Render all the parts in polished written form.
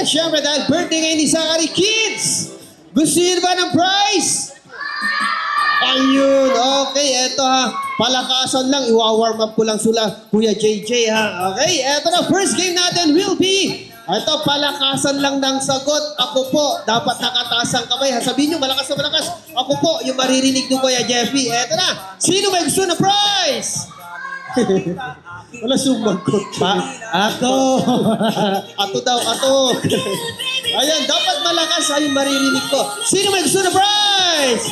syempre dahil birthday ngayon ni Zachary Kids. Gusto niyo ba ng prize? Ayun, okay, eto ha. Palakasan lang, iwa-warm up ko lang sila, Kuya JJ ha. Okay, eto na, first game natin will be, eto, palakasan lang ng sagot. Ako po, dapat nakataas ang kamay ha. Sabihin nyo, malakas na malakas. Ako po, yung maririnig nyo Kuya Jeffy. Eto na, sino may gusto na prize? Wala sumagot pa. Ako. Ato daw, ato. Ayan, dapat malakas ha yung maririnig ko. Sino may gusto na prize?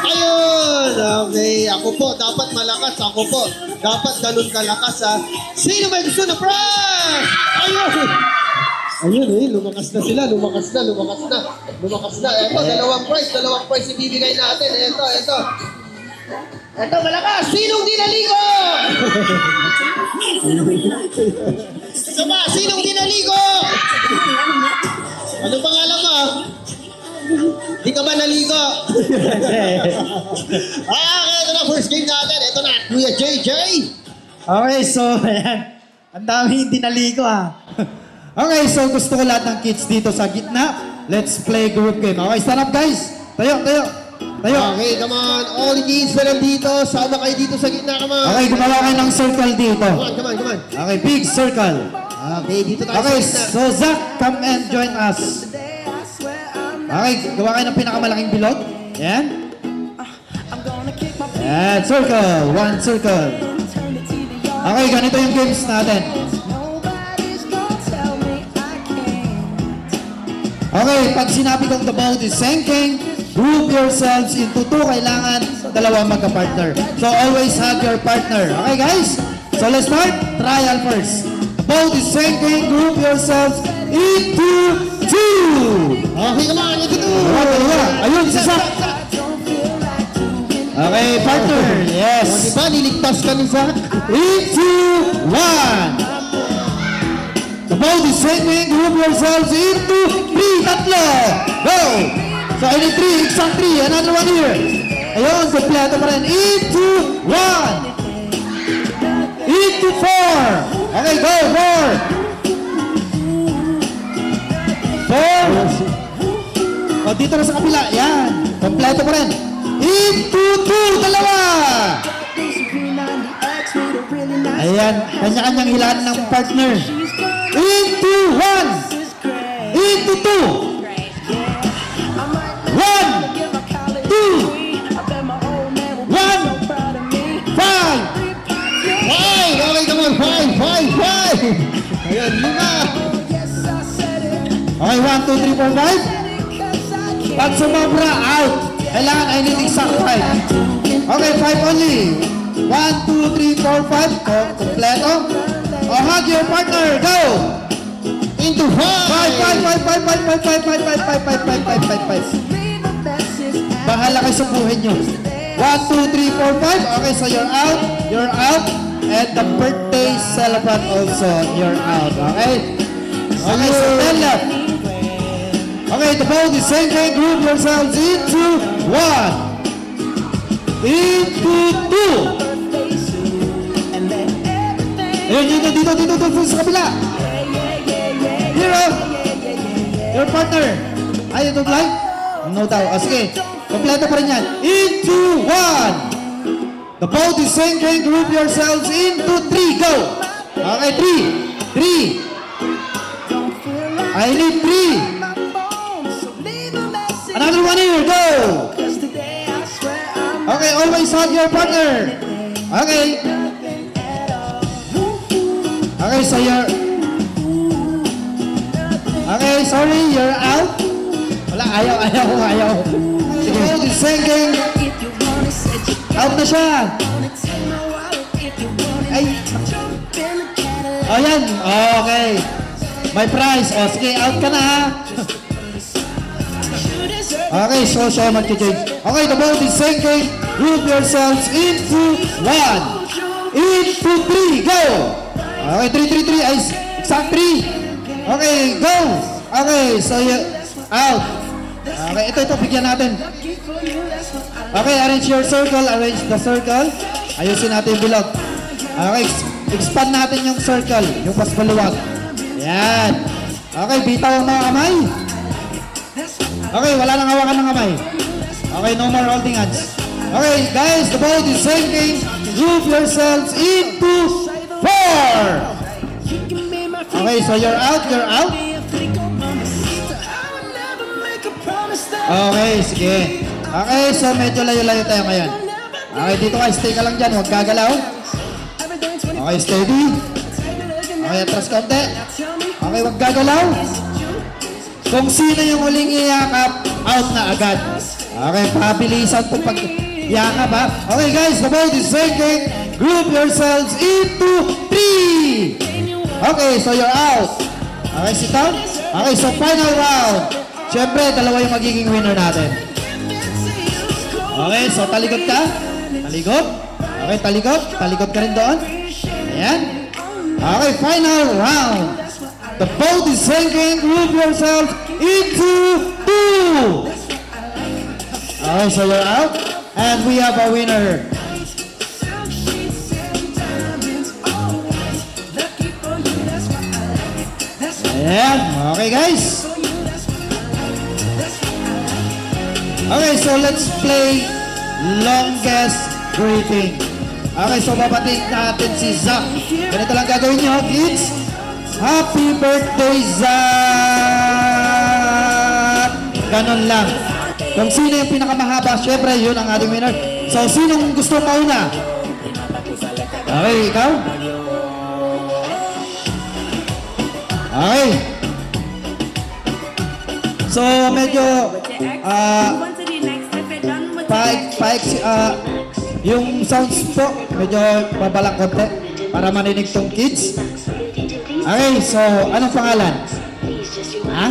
Ayun, okay. Ako po, dapat malakas. Ako po, dapat ganun kalakas ha. Sino may gusto na prize? Ayun. Ayun eh, lumakas na sila. Lumakas na. Eto, dalawang prize ibibigay natin. Eto. Eto, malakas. Sinong dinaligo? Saba, sinong dinaligo? Ano pangalan mo? Di ka ba naligo? Ito na, first game natin. Ito na, Kuya JJ. Okay, so, ayan. Ang dami hindi naligo, ha. Okay, so gusto ko lahat ng kids dito sa gitna. Let's play group game. Okay, stand up, guys. Tayo. Okay, come on. All the kids na nandito. Sama kayo dito sa gitna, come on. Okay, gumawa kayo ng circle dito. Come on. Okay, big circle. Okay, dito tayo Okay, sa gitna. so Zach, come and join us. Okay, gawa kayo ng pinakamalaking bilog. Yan. Yan, circle. One circle. Okay, ganito yung games natin. Okay, pag sinabi kong the boat is sinking, group yourselves into two. Kailangan dalawa magka-partner. So always have your partner. Okay, guys? So let's start. Trial first. The boat is sinking, group yourselves into two. Okay, come on. Ito. Ayun, si Zach. Okay, partner. Yes. O, diba, niligtas ka ni Zach? Into one. The boat is sinking, group yourselves into three. Tatlo. Go. So I need three, exact three. Another one here. Ayun, kompleto pa rin. Into one. Into four. Okay, go. Four. Four. O, dito na sa kapila. Yan. Kompleto pa rin. Into two. Dalawa. Ayan. Kanya-kanyang hilaan ng partner. Into one. Into two. One. Two. One. Five. Five. Okay, come on. Five. Ayan, lima. Okay, 1, 2, 3, 4, 5. Pag sumobra, out. Kailangan I need exact 5. Okay, 5 only. 1, 2, 3, 4, 5. Kompleto. O, hug your partner. Go. Into five. 5. Bahala kayo sa buhay nyo. 1, 2, 3, 4, 5. Okay, so you're out. You're out. And the birthday celebrant also, you're out. Okay? Okay, so 10 left. Okay, the boat is sinking. Group yourselves into one. Into two. Ayun, dito sa kabila. Here, your partner. Ay, you don't like? No daw. O, sige. Kompleto pa rin yan. Into one. The boat is sinking. Group yourselves into three. Go. Okay, three. I need three. Another one here. Go. Okay, always hug your partner. Okay. Okay, so you're... Okay, sorry, you're out. Wala, ayaw. Sige, it's sinking. Out na siya. Ay. Oh, yan. Okay. May prize. O, sige, out ka na, ha. Okay, so much to change. Okay, the boat is sinking. Group yourselves into one. Into three. Go. Okay, three. Ay, exact three. Okay, go. Okay, so you out. Okay, ito, bigyan natin. Okay, arrange your circle. Arrange the circle. Ayusin natin yung bilog. Okay, expand natin yung circle. Yung mas maluwag. Yan. Okay, bitaw ang mga kamay. Okay, wala nang hawakan ng kamay. Okay, no more holding hands. Okay, guys, the boat is sinking. Group yourselves into 4. Okay, so you're out, you're out. Okay, sige. Okay, so medyo layo-layo tayo ngayon. Okay, dito ka, stay ka lang dyan, huwag gagalaw. Okay, steady. Okay, atras konti. Okay, huwag gagalaw. Kung sino yung huling iyakap, out na agad. Okay, pabilisan po pag iyakap ha. Okay guys, the boat is sinking. Group yourselves into 3. Okay, so you're out. Okay, sit down. Okay, so final round. Siyempre, dalawa yung magiging winner natin. Okay, so talikod ka. Talikod. Okay, talikod. Talikod ka rin doon. Ayan. Okay, final round. The boat is sinking. Group yourselves into 2. Okay, so you're out. And we have a winner. Ayan. Okay, guys. Okay, so let's play longest greeting. Okay, so babatiin natin si Zach. Ganito lang gagawin nyo, kids. Happy birthday, Zach! Ganon lang. Kung sino yung pinakamahaba, syempre, yun ang ating winner. So, sinong gusto mauna? Okay, ikaw? Okay. So, medyo, yung sounds po, medyo babalang konti para maninig tong kids. Okay, so, anong pangalan? Ha?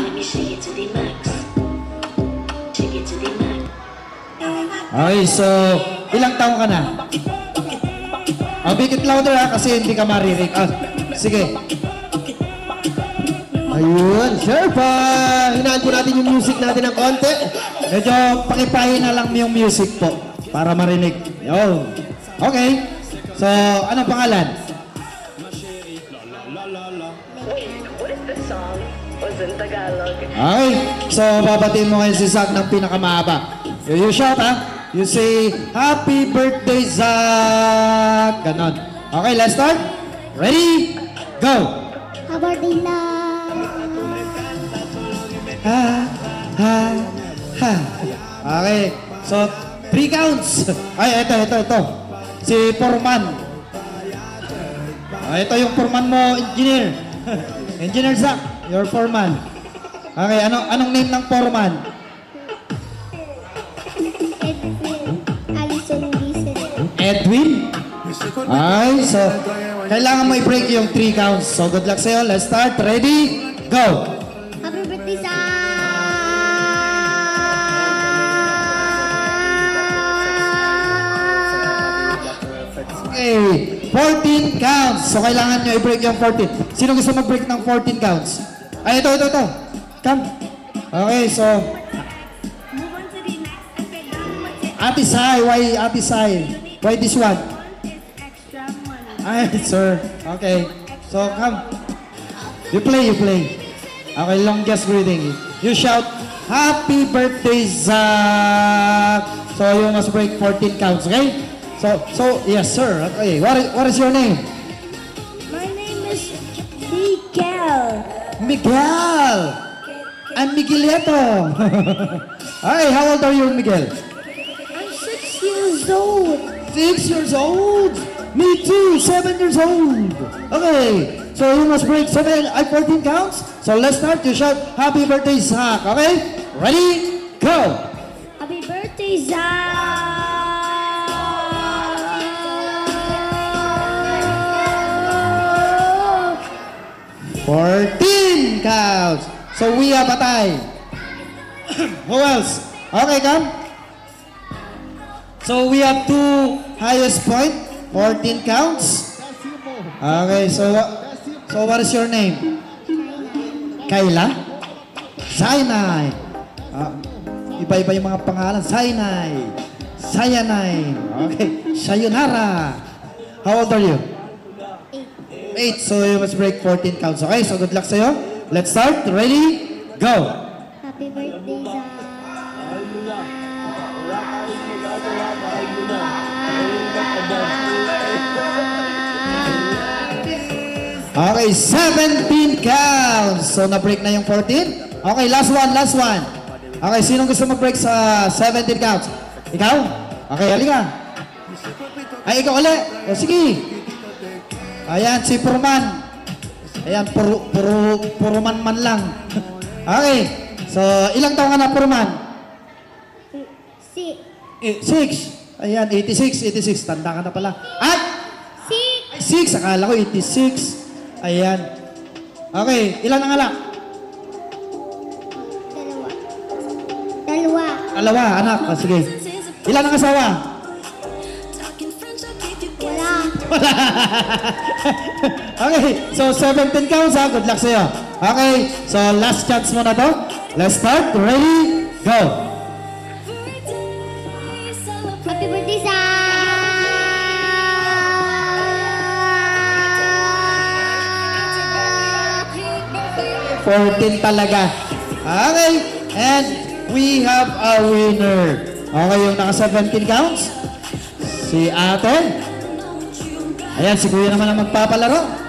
Okay, so, ilang taong ka na? Make it louder ha, kasi hindi ka marinig. Sige. Ayun, sure pa. Hinaan po natin yung music natin ng konti. Medyo pakipahin na lang yung music po para marinig. Yo. Okay. So, anong pangalan? What is this song? Was in Tagalog. Okay. So, babatiin mo ngayon si Zach ng pinakamahaba. You shout ha. You say, Happy birthday, Zach! Ganon. Okay, let's start. Ready? Go! Happy birthday lang. Ha, ha, ha. Okay. So, 3 counts. Ay, ito. Si Foreman. Ito yung Foreman mo, engineer. Engineer Zach, your Foreman. Okay, anong name ng Foreman? Edwin. Alison Diesel. Edwin? Ay, so, kailangan mo i-break yung 3 counts. So, good luck sa'yo. Let's start. Ready? Go! Happy birthday sa... Okay, 14 counts. So, kailangan nyo i-break yung 14. Sino gusto mag-break ng 14 counts? Ay, ito. Come. Okay, so, Move on to the next episode. Ate Sai, why Ate Sai? Why this one? Extra money. Ay, sir. Okay. So, come. You play. Okay, longest greeting. You shout, Happy birthday, Zach! So, you must break 14 counts, okay? So, yes, sir. Okay, what is your name? My name is Miguel. Miguel! I'm Miguelito. Hi, how old are you, Miguel? I'm 6 years old. 6 years old? Me too, 7 years old. Okay, so you must break 14 counts. So let's start. You shout, Happy birthday, Zach. Okay? Ready? Go! Happy birthday, Zach! 14 counts. So we have a tie. Who else? Okay, come. So we have 2 highest point, 14 counts. Okay, so what is your name? Kayla? Sainay. Iba-iba yung mga pangalan. Sainay. Sayanay. Okay. Sayonara. How old are you? 8. So you must break 14 counts. Okay, so good luck sa'yo. Let's start. Ready? Go. Happy birthday, Zach. Okay, 17 counts. So, na-break na yung 14. Okay, last one. Okay, sinong gusto mag-break sa 17 counts? Ikaw? Okay, halika. Ay, ikaw ulit. O, sige. Ayan, si Purman. Ayan, puro man lang. Okay, so, ilang taon ka na, Purman? 6. Ayan, 86. Tanda ka na pala. At? 6. Akala ko 86. Ayan. Okay, ilan ang anak? Dalawa, anak. Ah, sige. Ilan ang asawa? Wala. Okay, so 17 counts ha. Good luck sa'yo. Okay, so last chance mo na to. Let's start. Ready? Go. Happy birthday, Zach. 14 talaga. Okay, and we have a winner. Okay, yung naka 17 counts. Si ate. Ayan, si kuya naman ang magpapalaro.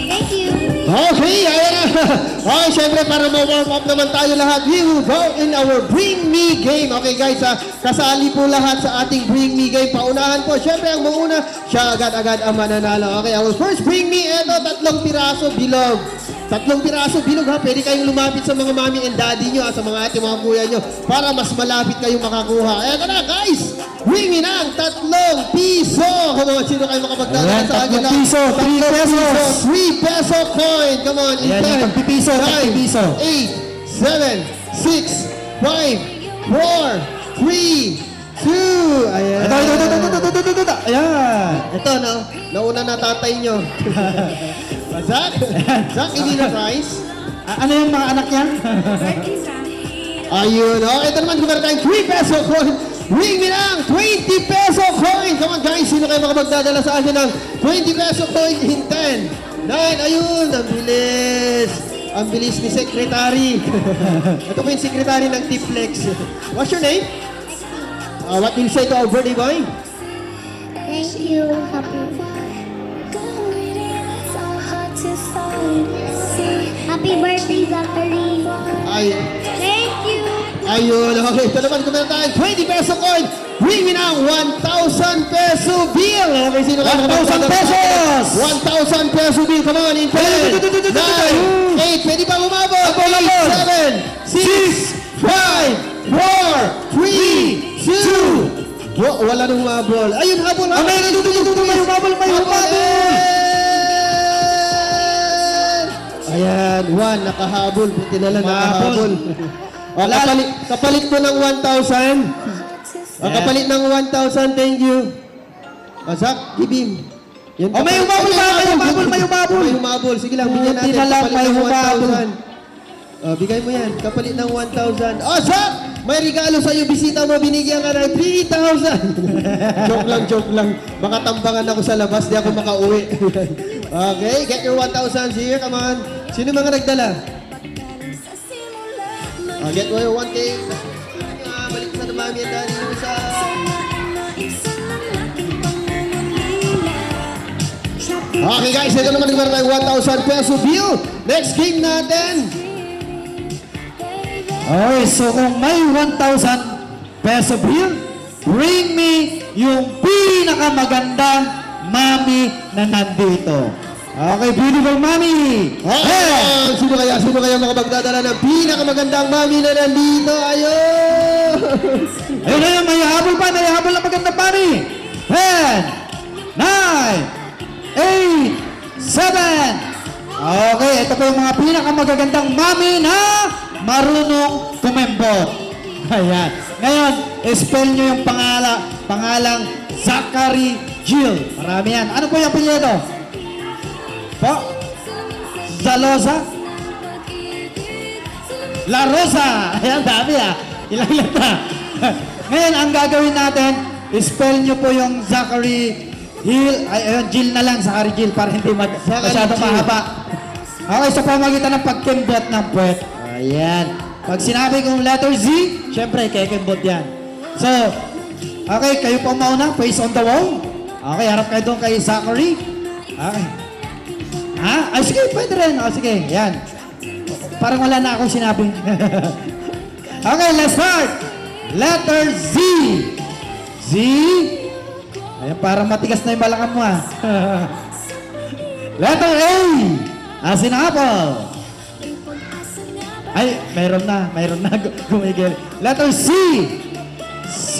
Thank you. Okay, ayan na. Okay, syempre para ma-warm up naman tayo lahat, we will go in our Bring Me game. Okay guys, kasali po lahat sa ating Bring Me game. Paunahan po, syempre ang mauna, siya agad-agad ang mananalo. Okay, our first Bring Me, eto, 3 piraso bilog. 3 piraso bilog ha, pwede kayong lumapit sa mga mami and daddy nyo, sa mga ate, mga kuya nyo, para mas malapit kayong makakuha. Eto na guys, Bring Me ng 3 piso. Come on, sino kayo makapagdala Ayan, sa akin? 3 piso, 3 pesos. 3 peso coin. Come on, in Ayan, yung tagpipiso, 9, tagpipiso. 8, 7, 6, 5, 4, 3, 2. Ayan. Ito. Ayan. Ito, no? Nauna na tatay nyo. Zach? Zach, hindi na price? Ano yung mga anak niya? Ayun, okay. Ito naman, kumara tayong 3 peso coin. Ring me lang, 20 peso coin. Come on, guys. Sino kayo makapagdadala sa akin ng 20 peso coin in 10, 9, ayun, ang bilis. Ang bilis ni Secretary. Ito po yung Secretary ng Tiplex. What's your name? What will you say to our birthday boy? Thank you. Happy birthday, Zachary. Ay, Thank you. ayun, okay. Ito naman, kumara tayong 20 peso coin. Ring me ng 1,000 peso bill. Okay, sino kayo 1,000 pesos! 1,000 peso bill. Come on, in 10, 9, 8, pwede pa umabot. 8, 7, 6, 5, 4, 3, 2. Wala nang umabol. Ayun, habol. May humabol. Ayan, 1, nakahabol. Buti na lang, nakahabol. O, kapalit mo ng 1,000. O, kapalit ng 1,000, thank you. O, Zach, give him. Yan, may humabol ba? May humabol. May humabol. Sige lang, bigyan natin. Buti na lang, Kapalit may ng humabol. 1,000. O, bigay mo yan. Kapalit ng 1,000. O, Zach! May regalo sa'yo. Bisita mo, binigyan ka ng 3,000. Joke lang. Makatambangan ako sa labas. Di ako makauwi. Okay, get your 1,000 here. Come on. Sino mga nagdala? Get mo your 1K. Balik sa mami and daddy mo sa... Okay guys, ito naman naman tayong 1,000 peso bill. Next game natin. Okay, so kung may 1,000 peso bill, bring me yung pinakamagandang mami na nandito. Okay, beautiful mami. Okay, sino kaya makapagdadala ng pinakamagandang mami na nandito? Ayun! Ayun, may habol na magandang mami. 10, 9, 8, 7. Okay, ito po yung mga pinakamagagandang mami na marunong kumembot. Ayan. Ngayon, spell nyo yung pangalang Zachary Jill. Marami yan. Ano po yung apelyido? Po? Zalosa? La Rosa. Ayan, dami ah. Ilang na. Ngayon, ang gagawin natin, spell nyo po yung Zachary Hill, ay, ayun, Jill na lang, Zachary Jill, para hindi masyado Jill. mahaba. Okay, sa pamagitan ng pagkimbot ng puwet. Ayan. Pag sinabi kong letter Z, syempre, kikimbot yan. So, okay, kayo po mauna, face on the wall. Okay, harap kayo doon kay Zachary. Okay. Ha? Ay, sige, pwede rin. O, sige, yan. Parang wala na akong sinabi. Okay, let's start. Letter Z. Z. Ayan, parang matigas na yung balakang mo, ha. Letter A. As in apple. Ay, mayroon na. Gumigil. Letter C. C.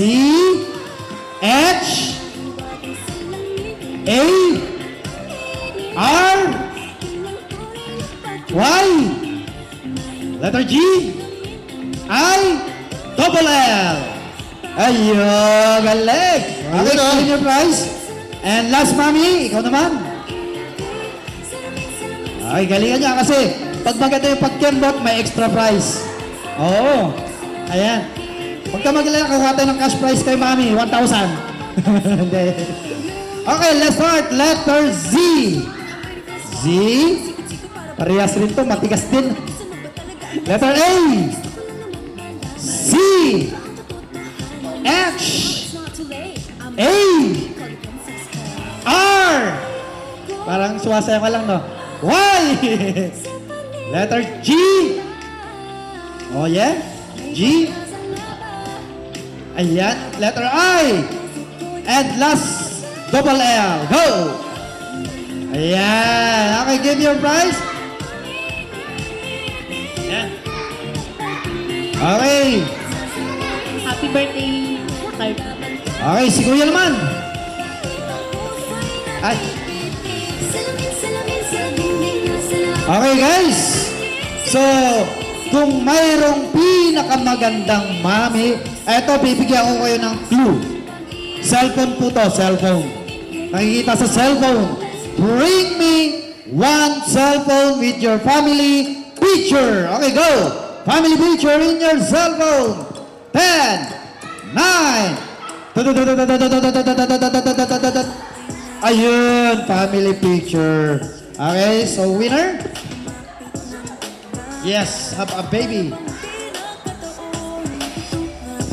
H. A. R. Y. Letter G. I. Double L. Ayun, galing. Okay, claim your prize. And last, Mami, ikaw naman. Ay, galingan niya kasi pag maganda yung pag-kembot, may extra prize. Oo. Ayan. Pagka magalala, kukuha tayo ng cash prize kay Mami, 1,000. Hindi. Okay, let's start. Letter Z. Z. Parehas rin to, matigas din. Letter A. C. H. A. R. Parang suwasaya ka lang, no? Y. Letter G. Oh, yeah? G. Ayan. Letter I. And last, double L. Go! Ayan. Okay, give your prize. Ayan. Okay. Happy birthday, card. Okay, si Kuya naman. Ay. Okay, guys. So, kung mayroong pinakamagandang mami, eto, bibigyan ko kayo ng clue. Cellphone po to, cellphone. Nakikita sa cellphone. Bring me one cellphone with your family picture. Okay, go. Family picture in your cellphone. 10, 9. Ayun, family picture. Okay, so winner? Yes, have a baby.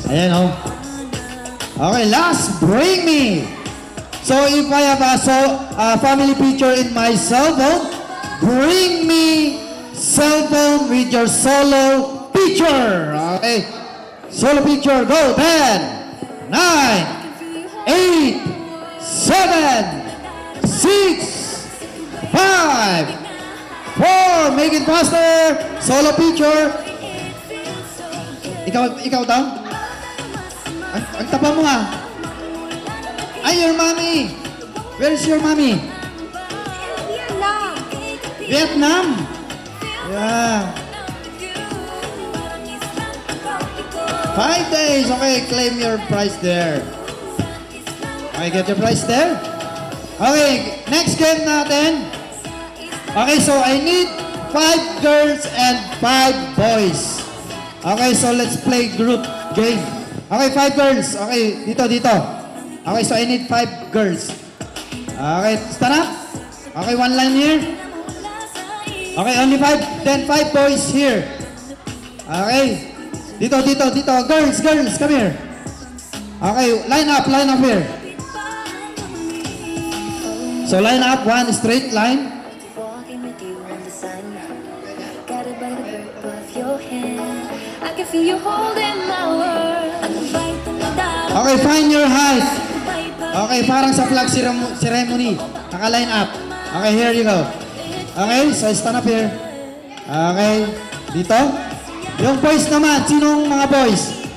Ayan, oh. Okay, last, bring me. So if I have a family picture in my cell phone, bring me cell phone with your solo picture. Okay, solo picture, go. 10, 9, 8, 7, 6, 5, 4, make it faster. Solo picture. Ikaw daw? Ang taba mo, ha? Ay, your mommy. Where's your mommy? Vietnam. Yeah. 5 days. Okay, claim your prize there. Okay, get your prize there. Okay, next game natin. Okay, so I need 5 girls and 5 boys. Okay, so let's play group game. Okay, 5 girls. Okay, dito. Okay, so I need 5 girls. Okay, stand up. Okay, one line here. Okay, only 5. Then 5 boys here. Okay. Dito. Girls, come here. Okay, line up here. So line up, one straight line. Walking with you in the sun, guided by the grip of your hand. I can feel you holding my world. Okay, find your height. Okay, parang sa flag ceremony. Naka-line up. Okay, here you go. Okay, so stand up here. Okay, dito. Yung boys naman, sinong mga boys?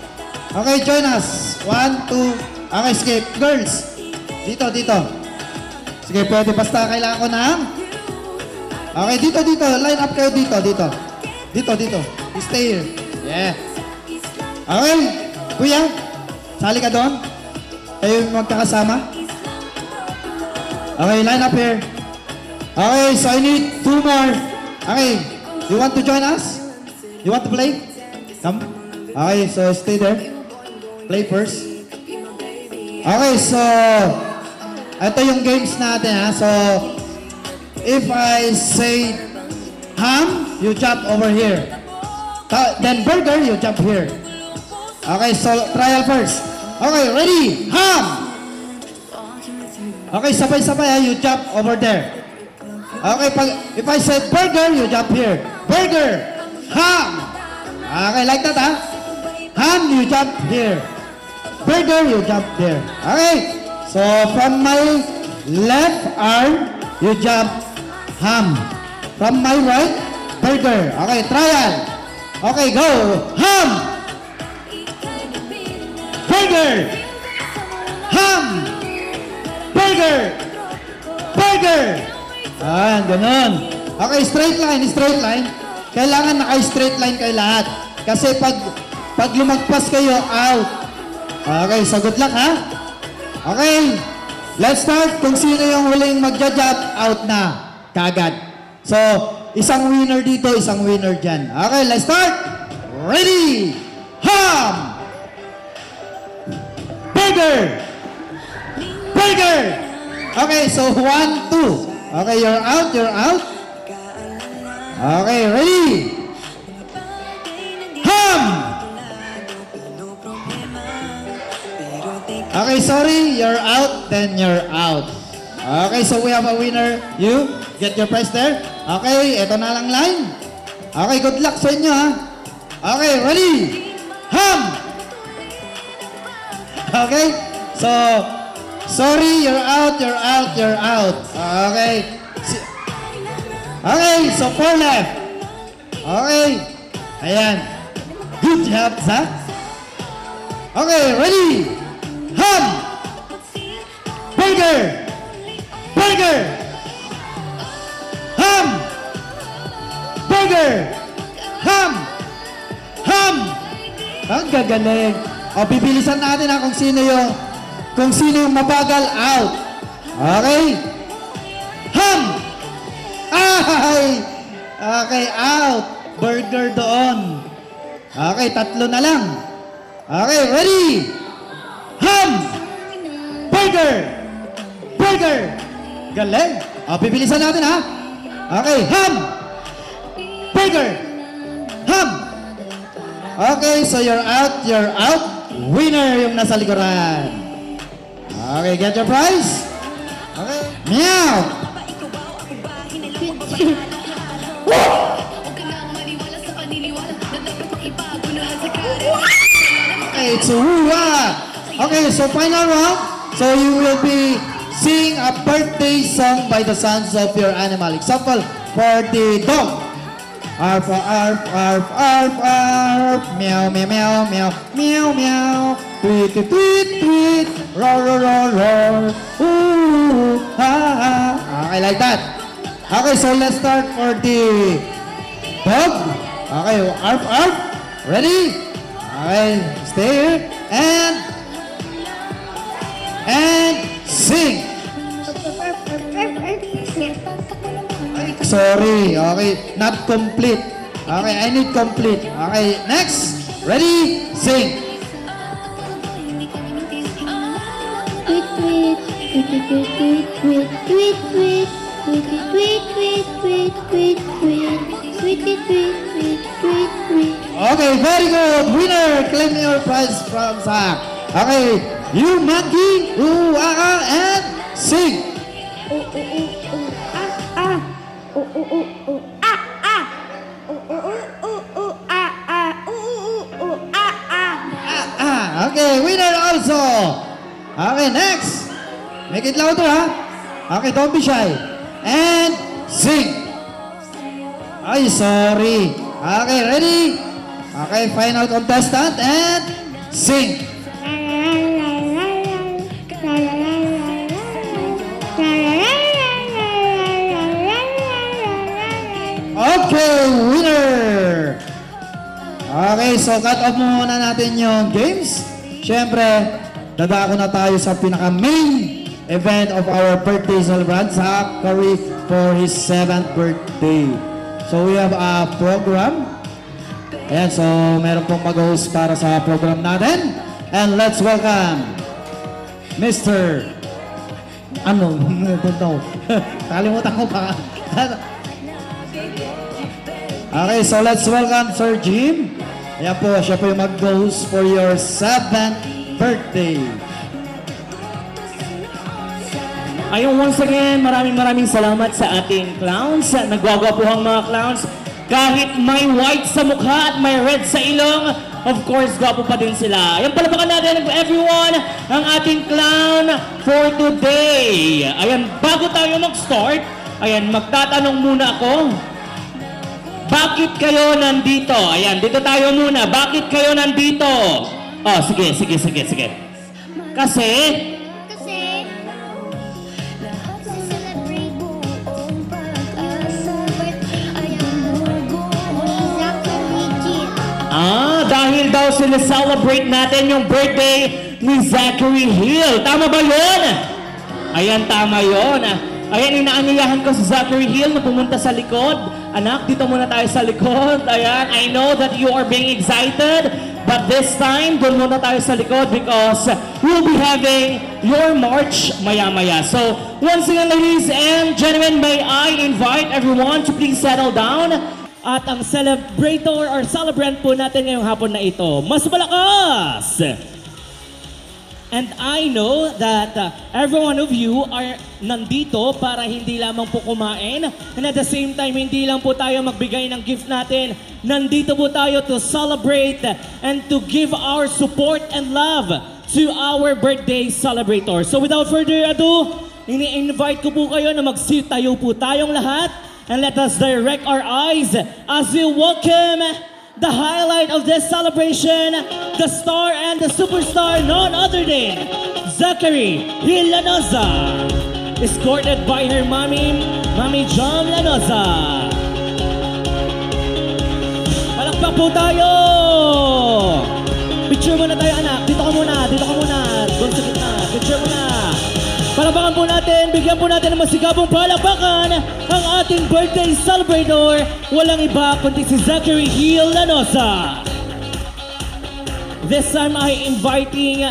Okay, join us. 1, 2. Okay, skip. Girls. Dito. Sige, pwede. Basta kailangan ko ng... Okay, dito. Line up kayo dito. Dito. Stay here. Yeah. Okay. Kuya, sali ka doon. Kayo yung magkakasama. Okay, line up here. Okay, so I need 2 more. Okay, you want to join us? You want to play? Come. Okay, so stay there. Play first. Okay, so ito yung games natin ha. So if I say ham, you jump over here. Then burger, you jump here. Okay, so trial first. Okay, ready? Ham! Okay, sabay-sabay ha, you jump over there. Okay, if I say burger, you jump here. Burger! Ham! Okay, like that ha? Ham, you jump here. Burger, you jump there. Okay, so from my left arm, you jump ham. From my right, burger. Okay, trial. Okay, go. Ham! Burger! Ham! Burger! Burger! Ayan, ganun. Okay, straight line, straight line. Kailangan naka-straight line kayo lahat. Kasi pag lumagpas kayo, out. Okay, so good luck ha. Okay, let's start. Kung sino yung huling magja-jump, out na. Kagad. So, isang winner dito, isang winner dyan. Okay, let's start. Ready! Ham! Burger! Burger! Okay, so 1, 2. Okay, you're out, you're out. Okay, ready? Ham! Okay, sorry, you're out, then you're out. Okay, so we have a winner. You, get your prize there. Okay, eto na lang line. Okay, good luck sa inyo ha. Okay, ready? Ham! Okay, so, sorry, you're out, you're out, you're out. Okay. Okay, so 4 left. Okay. Ayan. Good job, Zach. Okay, ready? Ham! Burger! Burger! Ham! Burger! Ham! Ham! Ang gagaling. O, bibilisan natin ha kung sino yung mabagal, out. Okay? Ham! Ay! Okay, out. Burger doon. Okay, 3 na lang. Okay, ready? Ham! Burger! Burger! Galing. O, bibilisan natin ha. Okay, ham! Burger! Ham! Okay, so you're out, you're out. Winner yung nasa likuran. Okay, get your prize. Okay. Meow! Okay, it's okay, so final round. So you will be sing a birthday song by the sounds of your animal. Example, for the dog. Arf, arf, arf, arf, arf. Meow, meow, meow, meow, meow, meow. Tweet, tweet, tweet, tweet. Roar, roar, roar, roar. Ooh, ha, ha. Okay, like that. Okay, so let's start for the dog. Okay, arf, arf. Ready? Okay, stay here. And sing. Sorry, okay, not complete. Okay, I need complete. Okay, next. Ready? Sing. Tweet, tweet, tweet, tweet, tweet, tweet, tweet, tweet, tweet, tweet, tweet, tweet, tweet, tweet, tweet, tweet, tweet, tweet. Okay, very good. Winner, claim your prize from Zach. Okay, you monkey, ooh, and sing. Okay, winner also. Okay, next. Make it louder, ha? Okay, don't be shy. And sing. Ay, sorry. Okay, ready? Okay, final contestant and sing. Okay, winner! Okay, so cut off muna natin yung games. Siyempre, dadako na tayo sa pinaka-main event of our birthday celebration, Zachary, for his 7th birthday. So we have a program. Ayan, so meron pong mag-host para sa program natin. And let's welcome Mr. Ano? Don't know. Kalimutan ko pa. Okay, so let's welcome Sir Jim. Ayan po, siya po yung mag-goes for your 7th birthday. Ayun, once again, maraming salamat sa ating clowns. Nagwagwapuhang mga clowns. Kahit may white sa mukha at may red sa ilong, of course, gwapo pa din sila. Ayan, palapakan natin everyone ang ating clown for today. Ayan, bago tayo mag-start, ayan, magtatanong muna ako. Bakit kayo nandito? Ayan, dito tayo muna. Bakit kayo nandito? Oh, sige. Kasi, celebrate Zachary Kid. dahil daw celebrate natin yung birthday ni Zachary Hill. Tama ba yun? Ayan, tama yun. Ayan, inaanyayahan ko si Zachary Hill na pumunta sa likod. Anak, dito muna tayo sa likod. Ayan, I know that you are being excited, but this time, doon muna tayo sa likod because we'll be having your march maya-maya. So, once again, ladies and gentlemen, may I invite everyone to please settle down. At ang celebrator or celebrant po natin ngayong hapon na ito, mas malakas! And I know that every one of you are nandito para hindi lamang po kumain. And at the same time, hindi lang po tayo magbigay ng gift natin. Nandito po tayo to celebrate and to give our support and love to our birthday celebrator. So without further ado, ini-invite ko po kayo na magsitayo po tayong lahat. And let us direct our eyes as we welcome the highlight of this celebration, the star and the superstar, none other than Zachary Hill Lanosa, escorted by her Mommy Jom Lanosa. Palakpak po tayo! Picture muna tayo, anak. Dito ka muna. Doon sa gitna. Picture muna. Palakpakan po natin, bigyan po natin ng masigabong palakpakan ang ating birthday celebrator. Walang iba kundi si Zachary Hill Lanosa. This time I inviting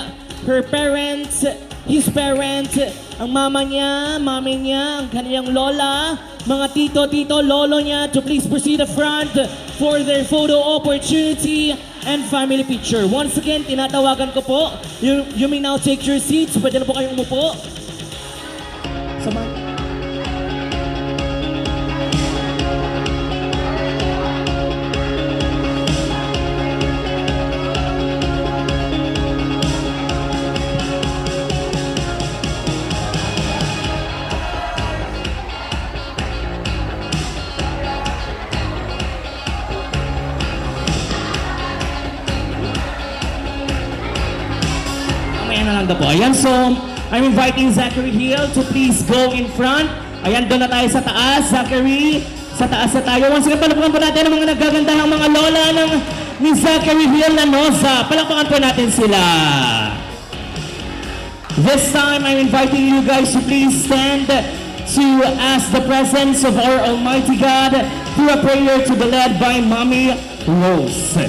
her parents, his parents, ang mama niya, mami niya, ang kanyang lola, mga tito, lolo niya to please proceed the front for their photo opportunity and family picture. Once again, tinatawagan ko po, you may now take your seats. Pwede na po kayong umupo. Sama. Mamaya na lang daw po. Ayan, so I'm inviting Zachary Hill to please go in front. Ayan, doon na tayo sa taas. Zachary, sa taas na tayo. Once again, palakpakan po natin ang mga nagagandahang mga lola ni Zachary Hill Lanosa. Palakpakan po natin sila. This time, I'm inviting you guys to please stand to ask the presence of our Almighty God through a prayer to be led by Mommy Rose.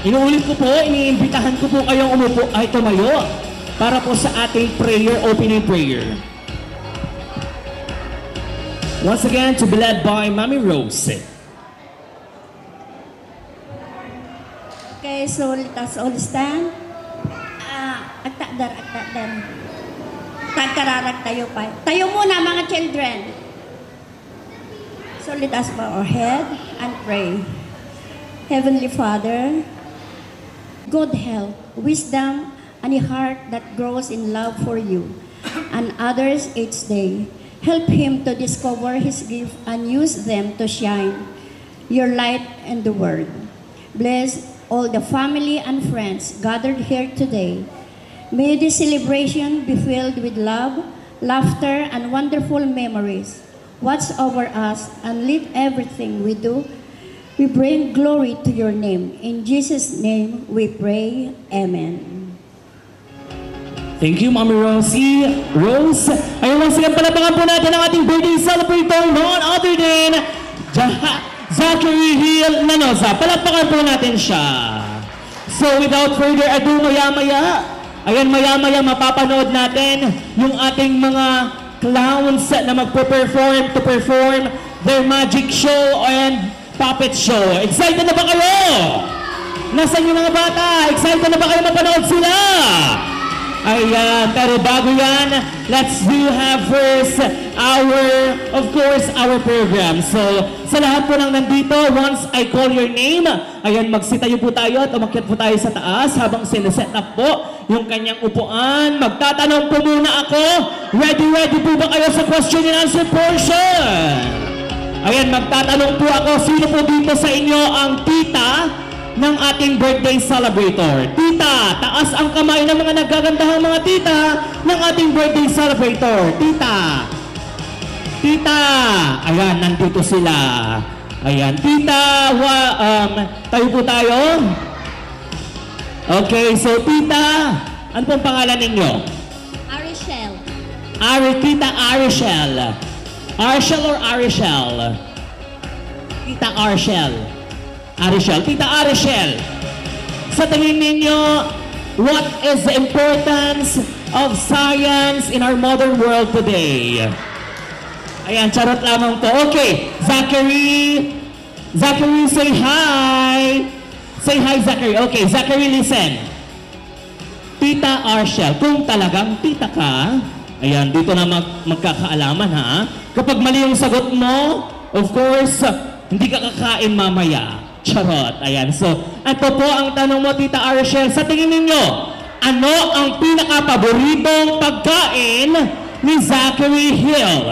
Inuulit ko po, iniimbitahan ko po kayong umupo ay tumayo para po sa ating prayer, opening prayer. Once again, to be led by Mommy Rose. Okay, so let us all stand. Agtakdar. Tagkararag tayo pa. Tayo muna mga children. So let us bow our head and pray. Heavenly Father, good health, wisdom, and a heart that grows in love for you and others each day. Help him to discover his gift and use them to shine your light in the world. Bless all the family and friends gathered here today. May this celebration be filled with love, laughter, and wonderful memories. Watch over us and lead everything we do. We bring glory to your name. In Jesus' name we pray. Amen. Thank you, Mommy Rosie. Rose, ayun lang, sige, palapakan po natin ang ating birthday celebrator, none other than Zachary Hill Lanosa. Palapakan po natin siya. So without further ado, maya-maya, Ayan, maya-maya mapapanood natin yung ating mga clowns na magpo-perform to perform their magic show and puppet show. Excited na ba kayo? Nasaan yung mga bata? Excited na ba kayo mapanood sila? Ayan, pero bago yan, let's have first our program. So, sa lahat po ng nandito, once I call your name, ayan, magsitayo po tayo at umakyat po tayo sa taas habang sineset up po yung kanyang upuan. Magtatanong po muna ako. Ready po ba kayo sa question and answer portion? Ayan, magtatanong po ako, sino po dito sa inyo ang tita ng ating birthday celebrator? Tita, taas ang kamay ng mga nagagandahang mga tita ng ating birthday celebrator. Tita. Tita. Ayan, nandito sila. Ayan, tita, tayo po tayo. Okay, so tita, ano pong pangalan ninyo? Arichel. Tita Arichel. Arichel or Arichel? Tita Arichel. Arichel. Tita Arichel, sa tingin ninyo, what is the importance of science in our modern world today? Ayan, charot lamang po. Okay, Zachary. Zachary, say hi. Say hi, Zachary. Okay, Zachary, listen. Tita Arichel, kung talagang tita ka, ayan, dito na magkakaalaman ha. Kapag mali yung sagot mo, of course, hindi ka kakain mamaya. Charot. Ayan. So, ito po ang tanong mo, Tita Arichel. Sa tingin ninyo, ano ang pinaka-paboritong pagkain ni Zachary Hill?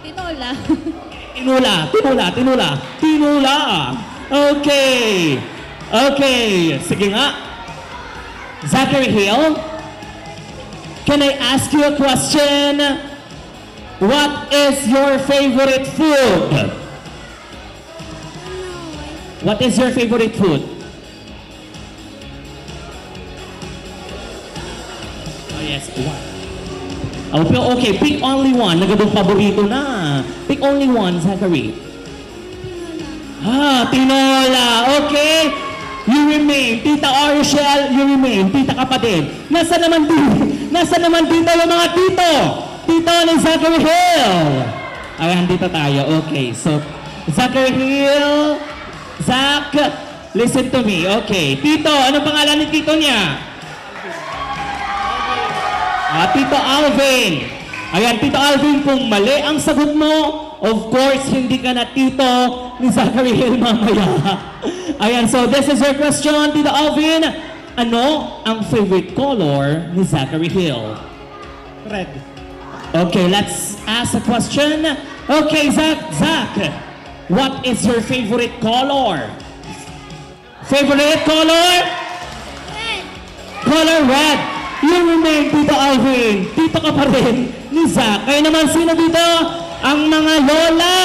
Tinola. Tinula. Okay. Sige nga. Zachary Hill, can I ask you a question? What is your favorite food? What is your favorite food? Oh yes, one. Okay, pick only one. Nagadong paborito na. Pick only one, Zachary. Tinola. Okay. You remain. Tita Arichel, you remain. Tita kapatid. Nasa naman dito yung mga tito? Tito ni Zachary Hill. Ayan, dito tayo. Okay, so Zachary Hill. Zach, listen to me. Okay. Tito, anong pangalan ni tito niya? Tito Alvin. Ayan, Tito Alvin, kung mali ang sagot mo, of course, hindi ka na tito ni Zachary Hill mamaya. Ayan, so this is your question, Tito Alvin. Ano ang favorite color ni Zachary Hill? Red. Okay, let's ask a question. Okay, Zach. What is your favorite color? Favorite color? Red. Color red. You remain, Tito Alvin. Tito ka pa rin ni Zach. Kaya naman, sino dito? Ang mga lola.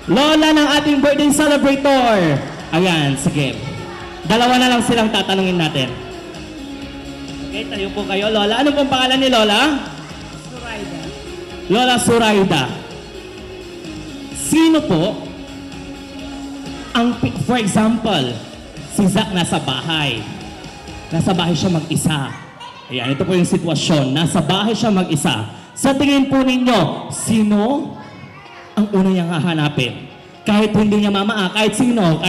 Lola ng ating birthday celebrator. Ayan, sige. Dalawa na lang silang tatanungin natin. Okay, tayo po kayo, Lola. Ano pong pangalan ni Lola? Zoraida. Lola Zoraida. Sino po ang, for example, si Zach nasa bahay. Nasa bahay siya mag-isa. Ayan, ito po yung sitwasyon. Nasa bahay siya mag-isa. Sa tingin po ninyo, sino ang una niyang hahanapin? Kahit hindi niya kahit sino,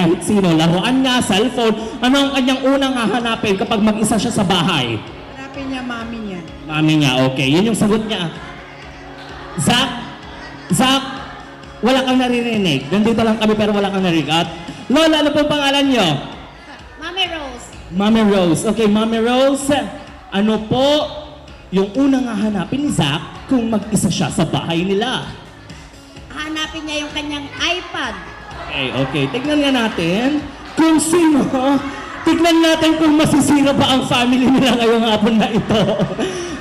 laruan niya, cellphone, ano ang kanyang unang hahanapin kapag mag-isa siya sa bahay? Hanapin niya mami niya. Mami niya, okay. Yun yung sagot niya. Zach, wala kang naririnig. Nandito lang kami pero wala kang narinig. At Lola, ano pong pangalan niyo? Mami Rose. Mami Rose. Okay, Mami Rose, ano po yung unang hahanapin ni Zach kung mag-isa siya sa bahay nila? Hanapin niya yung kanyang iPad. Okay. Tignan nga natin kung sino. Tignan natin kung masisira ba ang family nila ngayong hapon na ito.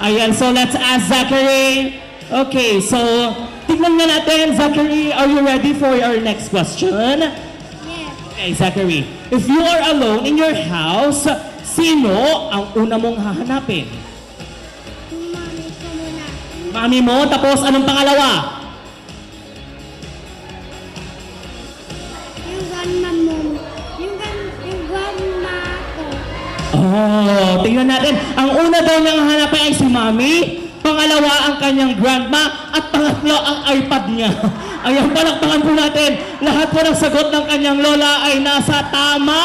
Ayan, so let's ask Zachary. Okay, so tignan nga natin, Zachary, are you ready for our next question? Yes. Okay, Zachary. If you are alone in your house, sino ang una mong hahanapin? Mami ko muna. Mami mo, tapos anong pangalawa? Yung grandma mo. Yung grandma ko. Oh, tingnan natin. Ang una daw niyang hanapin ay si Mami. Pangalawa ang kanyang grandma. At pangatlo ang iPad niya. Ayan, palakpakan po natin. Lahat po ng sagot ng kanyang lola ay nasa tama.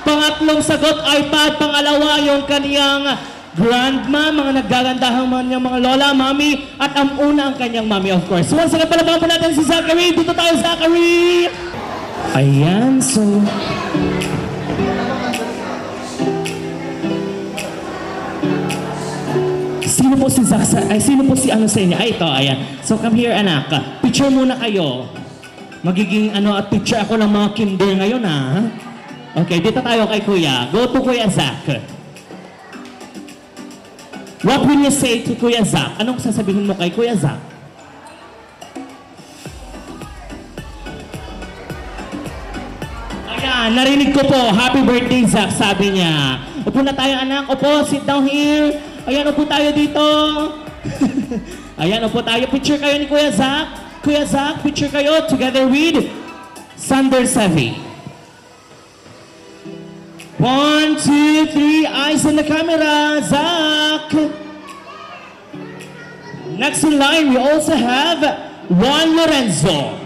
Pangatlong sagot, iPad. Pangalawa, yung kanyang grandma. Mga nagagandahang mga lola, mami. At ang una ang kanyang mami, of course. Once again, palakpakan po natin si Zachary. Dito tayo, Zachary. Ayan, so... Sino po si Zach? Ay, sino po si ano sa inyo? Ay, ito, ayan. So, come here, anak. Picture muna kayo. Magiging at picture ako ng mga kinder ngayon, ha? Okay, dito tayo kay Kuya. Go to Kuya Zach. What will you say to Kuya Zach? Anong sasabihin mo kay Kuya Zach? Ayan, narinig ko po. Happy birthday, Zach, sabi niya. Upo na tayo, anak. Upo, sit down here. Ayan, upo tayo dito. Ayan, upo tayo. Picture kayo ni Kuya Zach. Kuya Zach, picture kayo together with Sander Sevi. 1, 2, 3, eyes on the camera, Zach. Next in line, we also have Juan Lorenzo.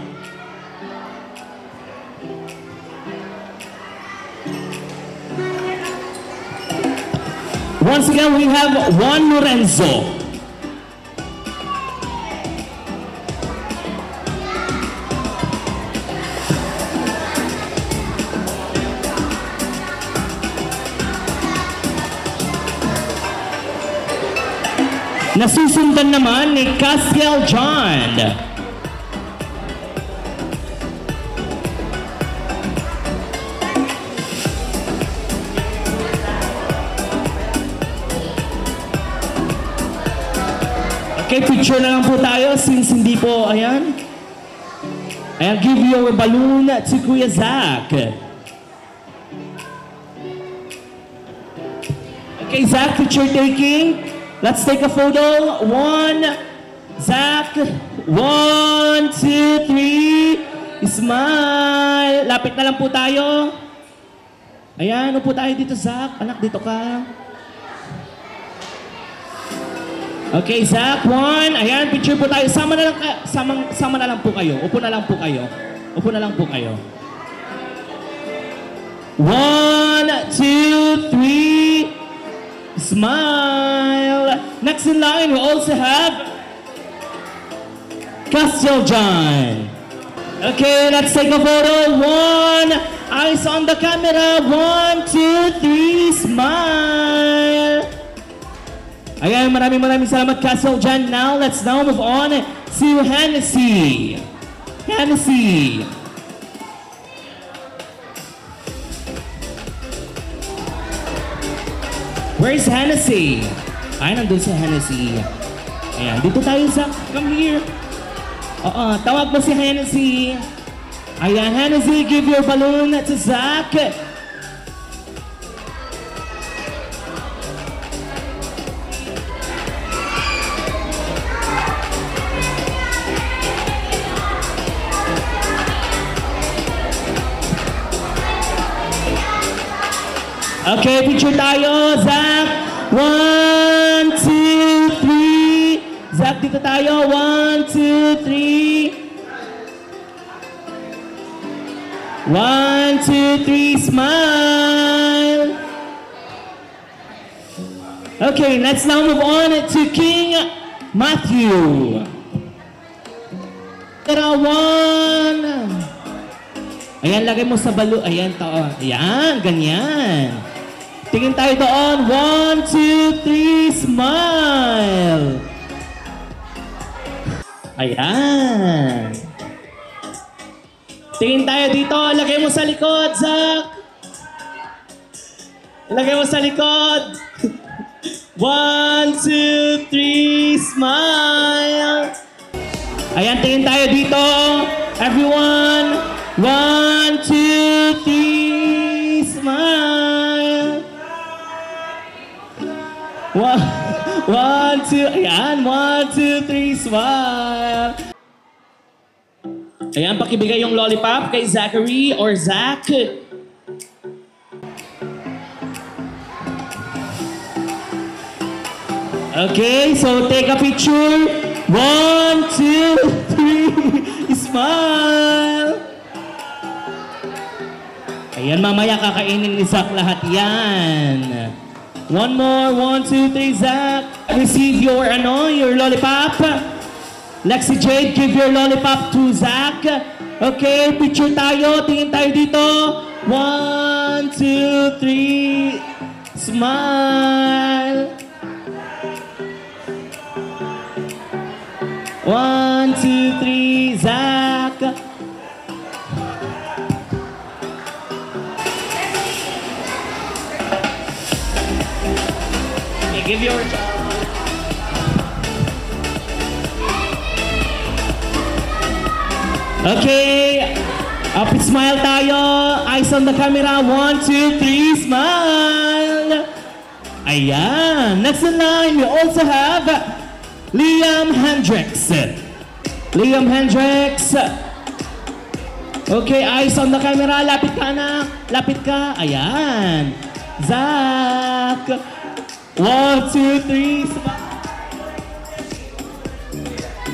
Once again, we have Juan Lorenzo. Nasusundan naman ni Castiel John. Okay, picture na lang po tayo since hindi po, ayan. I'll give you a balloon to Kuya Zach. Okay, Zach, picture taking. Let's take a photo. 1, Zach. 1, 2, 3. Smile. Lapit na lang po tayo. Ayan, upo tayo dito, Zach. Anak, dito ka. Okay, Zach, 1. Ayan, picture po tayo. Sama na lang po kayo. Upo na lang po kayo. Upo na lang po kayo. 1, 2, 3. Smile. Next in line, we also have Castiel John. Okay, let's take a photo. 1. Eyes on the camera. 1, 2, 3. Smile. Ayan, maraming salamat, Castiel John. Now, let's move on to Hennessy. Hennessy. Where's Hennessy? Ay, nandun si Hennessy. Ayan, dito tayo, Zach. Come here. Oo, tawag mo si Hennessy. Ayan, Hennessy, give your balloon to Zach. Okay, picture tayo, Zach. 1, 2, 3. Zach, dito tayo. 1, 2, 3. 1, 2, 3. Smile. Okay, let's now move on to King Matthew. 1. Ayan, lagay mo sa balon. Ayan, ayan, ganyan. Tingin tayo doon. 1, 2, 3, smile. Ayan. Tingin tayo dito. Lagay mo sa likod, Zach. Lagay mo sa likod. 1, 2, 3, smile. Ayan, tingin tayo dito. Everyone. 1, 2, 3, smile. 1, 2, ayan. 1, 2, 3, smile. Ayan, pakibigay yung lollipop kay Zachary or Zach. Okay, so take a picture. 1, 2, 3. Smile. Ayan, mamaya kakainin ni Zach lahat yan. One more. 1, 2, 3, Zach. Receive your, your lollipop. Lexi Jade, give your lollipop to Zach. Okay, picture tayo. Tingin tayo dito. 1, 2, 3. Smile. 1, 2, 3, Zach. Okay, give your... Okay, up smile tayo. Eyes on the camera. 1, 2, 3, smile. Ayan. Next in line, we also have Liam Hendricks. Liam Hendricks. Okay, eyes on the camera. Lapit ka na. Lapit ka. Ayan. Zach. 1, 2, 3, smile.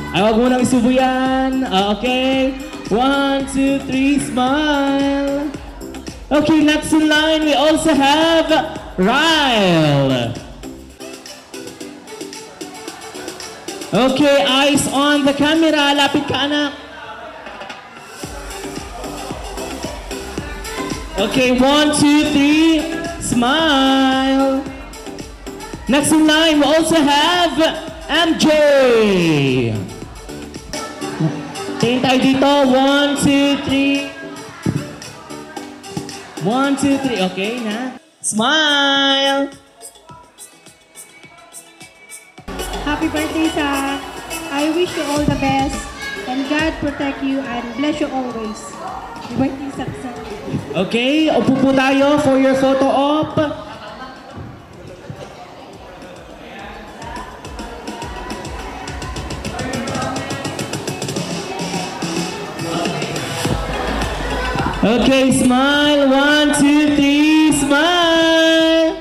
Ay, wag mo nang isubo yan. Okay. 1, 2, 3, smile. Okay, next in line, we also have Ryle. Okay, eyes on the camera. Lapit ka, anak. Okay, 1, 2, 3, smile. Next in line, we also have MJ. Tingin tayo dito. 1, 2, 3. 1, 2, 3. Okay na. Smile. Happy birthday, Zach. I wish you all the best. And God protect you and bless you always. Happy birthday, Zach. Okay, upo po tayo for your photo op. Okay, smile. 1, 2, 3, smile.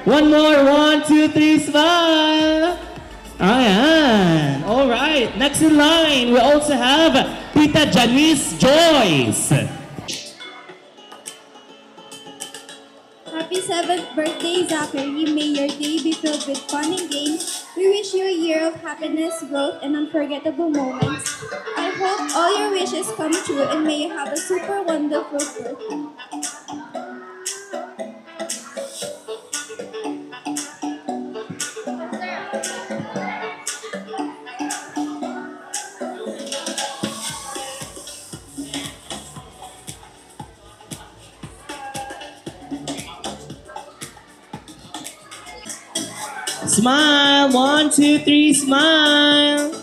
One more. 1, 2, 3, smile. Ayan. All right. Next in line, we also have Tita Janice Joyce. Happy 7th birthday, Zachary. May your day be filled with fun and games. We wish you a year of happiness, growth, and unforgettable moments. I hope all your wishes come true and may you have a super wonderful birthday. Smile. 1, 2, 3, smile.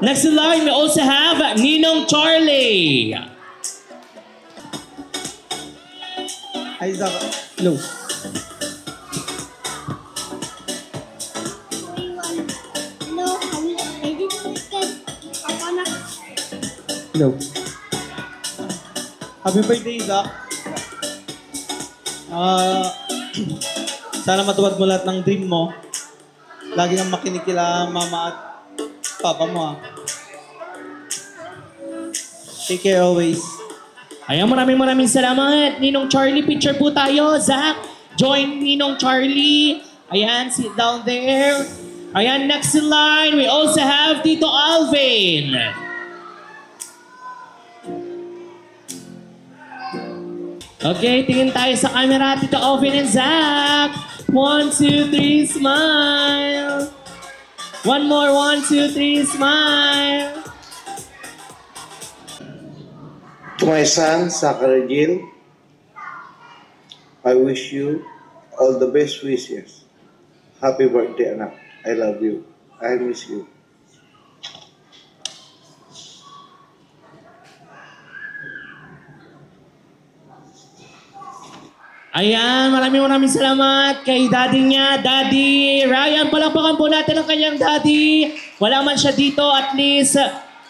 Next in line, we also have Ninong Charlie. Ay, Zach. No. No. Happy birthday, Zach. Sana matuwad mo lahat ng dream mo. Lagi nang makinig kila mama at papa mo, ha. Take care always. Ayan, maraming salamat. Ninong Charlie, picture po tayo. Zach, join Ninong Charlie. Ayan, sit down there. Ayan, next in line, we also have Tito Alvin. Okay, tingin tayo sa camera. Tito Alvin and Zach. 1, 2, 3, smile. One more. 1, 2, 3, smile. To my son, Zachary Hill, I wish you all the best wishes. Happy birthday, anak. I love you. I miss you. Ayan, maraming salamat kay daddy niya. Daddy Ryan, palakpakan po natin ang kanyang daddy. Wala man siya dito, at least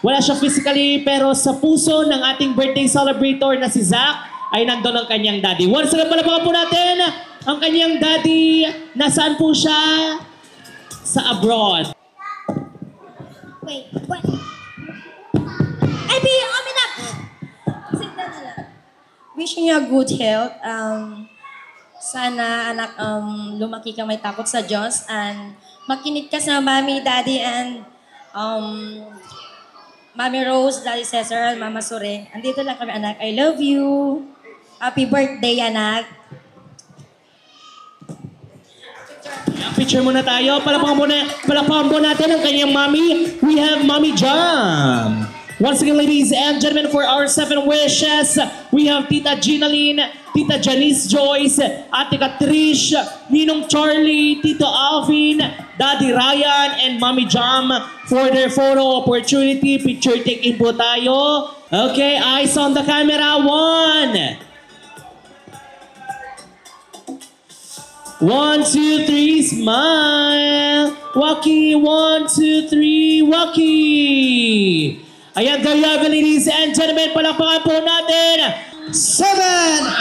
Wala siya physically, pero sa puso ng ating birthday celebrator na si Zach, ay nandun ang kanyang daddy. Once again, palapakan po natin ang kanyang daddy. Nasaan po siya? Sa abroad. Wait. Ay, Bi, amin na! Sinta na lang. Wishing you a good health. Sana, anak, lumaki ka may takot sa Diyos. And makinig ka sa Mami, Daddy, and Mami Rose, Daddy Cesar, Mama Sore. Andito lang kami, anak. I love you. Happy birthday, anak. Picture muna tayo. Palakpakan po natin ang kanyang mommy. We have Mommy Jam. Once again, ladies and gentlemen, for our 7 wishes, we have Tita Ginaline, Tita Janice Joyce, Ate Catrice, Ninong Charlie, Tito Alvin, Daddy Ryan, and Mommy Jam for their photo opportunity. Picture taking po tayo. Okay, eyes on the camera. 1, 2, 3, smile. Waki, 1, 2, 3, Waki. Ayan, there you have it, ladies and gentlemen. Palakpakan po natin. 7!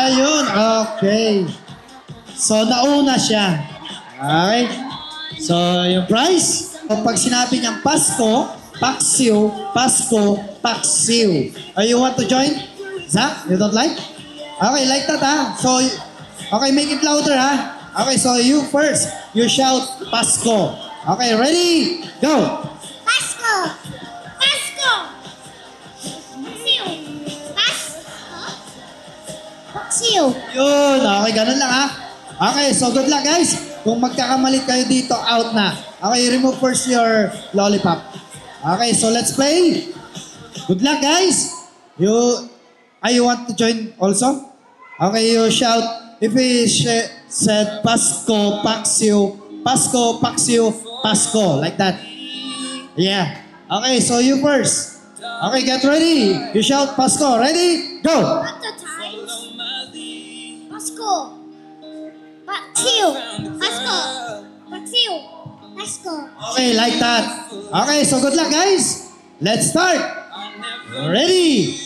Ayun, okay. So, nauna siya. Okay? So, yung prize, pag sinabi niyang Pasko, Paksiw, Pasko, Paksiw. You want to join? Zach, you don't like? Okay, like that ha. So, okay, make it louder ha. Okay, so you first, you shout Pasko. Okay, ready? Go! Pasko! Pasko! Paksiw! Pasko! Paksiw! Yun, okay, ganun lang ha. Okay, so good luck guys. Kung magkakamali kayo dito, out na. Okay, remove first your lollipop. Okay, so let's play. Good luck guys. You want to join also? Okay, you shout. If we said Pasko, Paksiw, Pasko, Paksiw, Pasko, like that. Yeah. Okay, so you first. Okay, get ready. You shout Pasko. Ready? Go. At the times. Pasko! Paksiw! Pasko! Paksiw! Pasko! Okay, like that. Okay, so good luck guys. Let's start. Ready?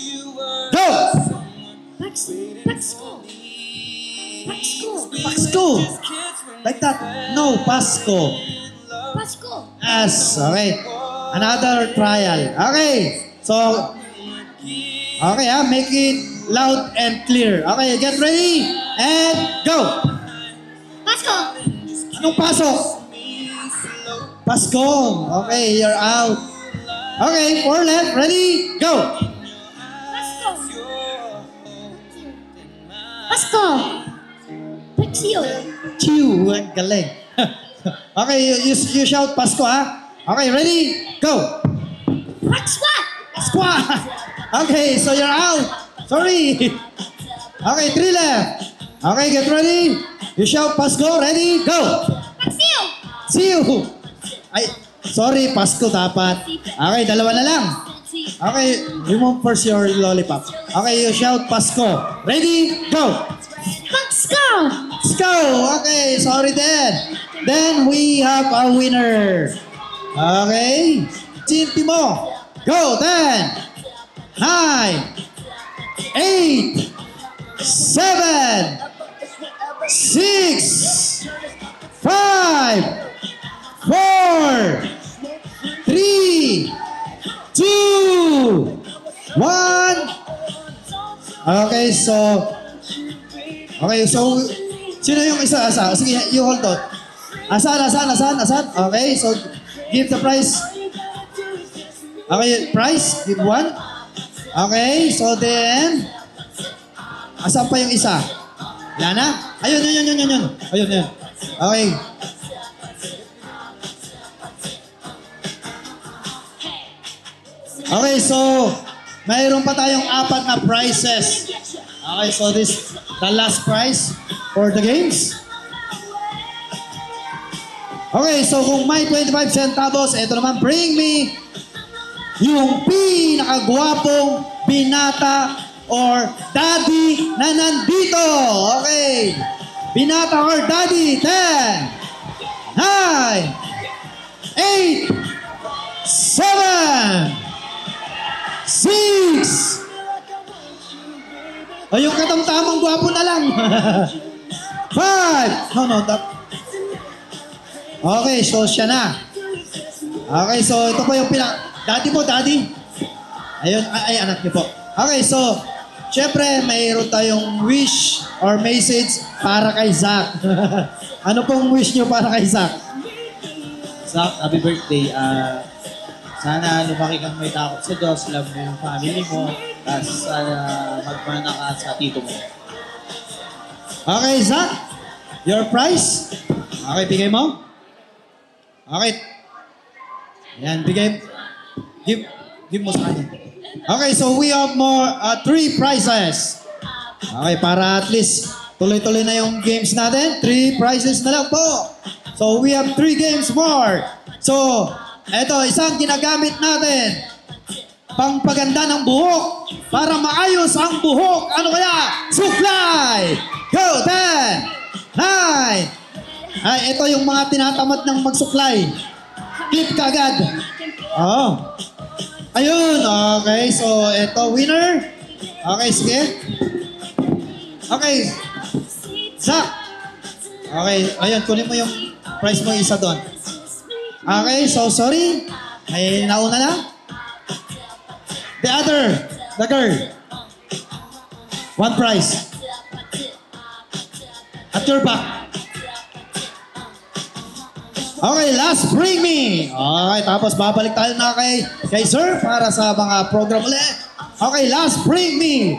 Go. Pasko! Pasko! Pasko. Like that. No, Pasko. Pasko! Yes, okay. Another trial. Okay. So, okay ha, make it loud and clear. Okay, get ready and go. Pasko! Anong pasok? Pasko. Okay, you're out. Okay, 4 left. Ready? Go. Pasko! Pasko! Paksiw! Chew. Ang galing. Okay, you shout Pasko ha. Okay, ready? Go. Pasko! Pasko. Okay, so you're out. Sorry. Okay, 3 left. Okay, get ready. You shout Pasko. Ready? Go. Paksiw! See you. Ay, sorry, Pasko dapat. Okay, dalawa na lang. Okay, remove first your lollipop. Okay, you shout Pasko. Ready? Go. Pasko! Pasko. Okay, sorry then. Then we have a winner. Okay. Team mo. Go then. 9, 8, 7, 6, 5, 4, 3, 2, 1. Okay, so sino yung isa? Sige, you hold on. Asan? Okay, so give the prize. Okay, prize, give 1. Okay, so then, asan pa yung isa? Wala na? Ayun. Ayun. Okay. Okay, so, mayroon pa tayong 4 na prizes. Okay, so this the last prize for the games. Okay, so kung may 25 centavos, ito naman, bring me yung pinakagwapong binata or daddy na nandito. Okay. Binata or daddy. 10, 9, 8, 7, 6, 5, 4, 3, 2, 1. 6. O yung katamtamang gwapo na lang. 5. No, okay, so siya na. Okay, so ito po yung Daddy po, daddy. Ayun, ay anak niyo po. Okay, so, syempre, mayroon tayong wish or message para kay Zach. Ano pong wish niyo para kay Zach? Zach, happy birthday. Sana lumaki kang may takot sa Diyos, love mo yung family mo, tapos magmana ka sa tito mo. Okay, Zach. Your prize? Okay, bigay mo. Okay. Yan, bigay. Give mo sa kanya. Okay, so we have more, 3 prizes. Okay, para at least tuloy-tuloy na yung games natin. 3 prizes na lang po. So we have 3 games more. So, eto, isang ginagamit natin. Pangpaganda ng buhok. Para maayos ang buhok. Ano kaya? Suklay! Go! 10! 9! Ay, ito yung mga tinatamad ng magsuklay. Clip ka agad. Oh. Ayun, okay. So, ito, winner. Okay, sige. Okay. Zach. Okay, ayun, kunin mo yung prize mo isa doon. Okay, so sorry. May nauna na. The girl. 1 prize. At your back. Okay, last bring me. Okay, tapos babalik tayo na kay Sir para sa mga program ulit. Okay, last bring me.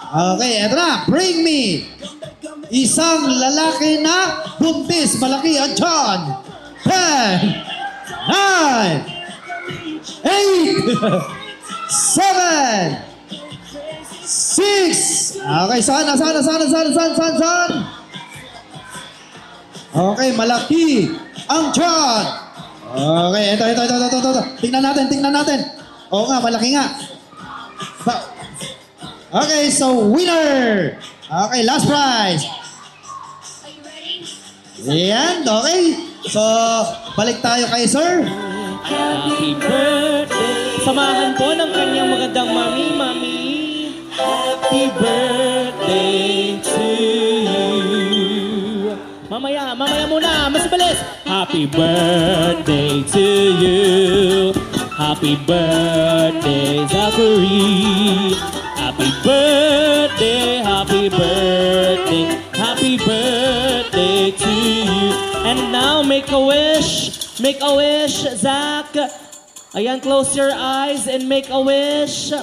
Okay, eto na. Bring me. Isang lalaki na buntis. Malaki ang tiyan. 10, 9, 8, 7, 6. Okay, saan? Okay, malaki ang tiyan. Okay, ito. Tingnan natin. Oo nga, malaki nga. Okay, so winner. Okay, last prize. Ayan, okay. So, balik tayo kay Sir. Happy birthday! Samahan po ng kanyang magandang mami. Happy birthday to you. Mamaya muna, mas bilis. Happy birthday to you. Happy birthday, Zachary. Happy birthday, happy birthday to you. And now, make a wish, Zach. Ayan, close your eyes and make a wish.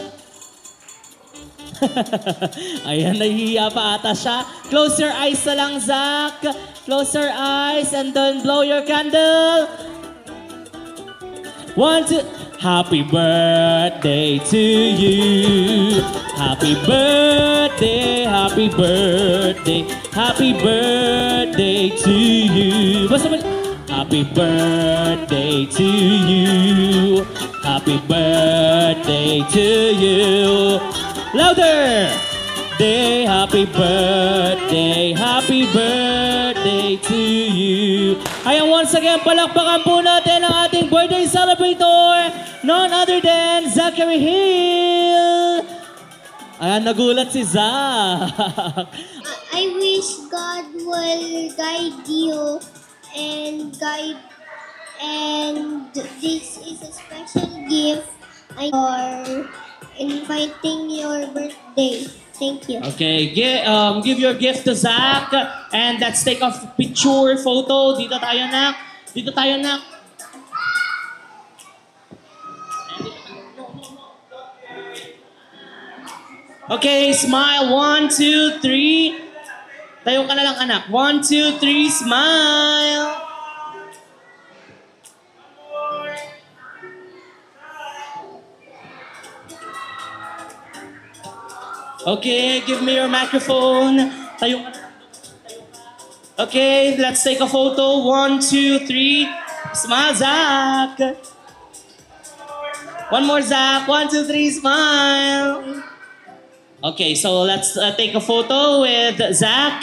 Ayan, nahihiya pa ata siya. Close your eyes na lang, Zach. Close your eyes and then blow your candle. 1, 2... Happy birthday to you. Happy birthday to you. Basta mo. Happy birthday to you. Happy birthday to you. Louder! Happy birthday to you. Ayan, once again, palakpakan po natin ang ating birthday celebrator, none other than Zachary Hill. Ayan, nagulat si Zach. I wish God will guide you and this is a special gift for inviting your birthday. Thank you. Okay, give your gift to Zach and let's take a picture, photo. Dito tayo, nak. Okay, smile. 1, 2, 3. Tayo ka na lang, anak. 1, 2, 3, smile. Okay, give me your microphone. Tayo ka na. Okay, let's take a photo. 1, 2, 3. Smile, Zach. One more, Zach. 1, 2, 3, smile. Okay, so let's take a photo with Zach.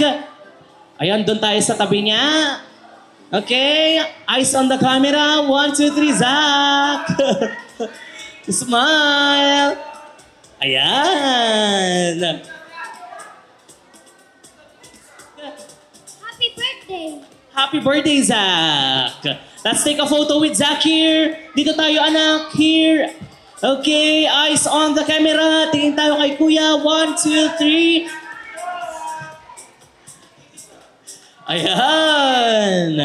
Ayan, doon tayo sa tabi niya. Okay, eyes on the camera. 1, 2, 3, Zach. Smile. Ayan. Happy birthday! Happy birthday, Zach. Let's take a photo with Zach here. Dito tayo, anak. Here. Okay, eyes on the camera. Tingin tayo kay Kuya. 1, 2, 3. Ayan.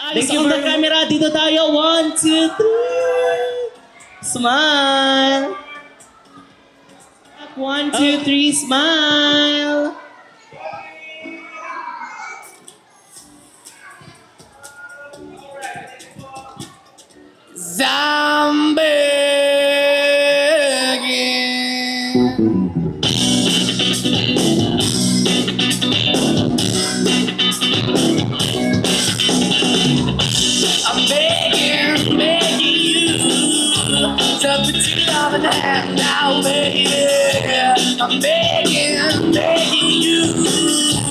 Eyes on the camera. Dito tayo. 1, 2, 3. Smile. 1, 2, 3. Smile. Zombie again. I'm begging, begging you to put your love in the hand now, baby. I'm begging, begging you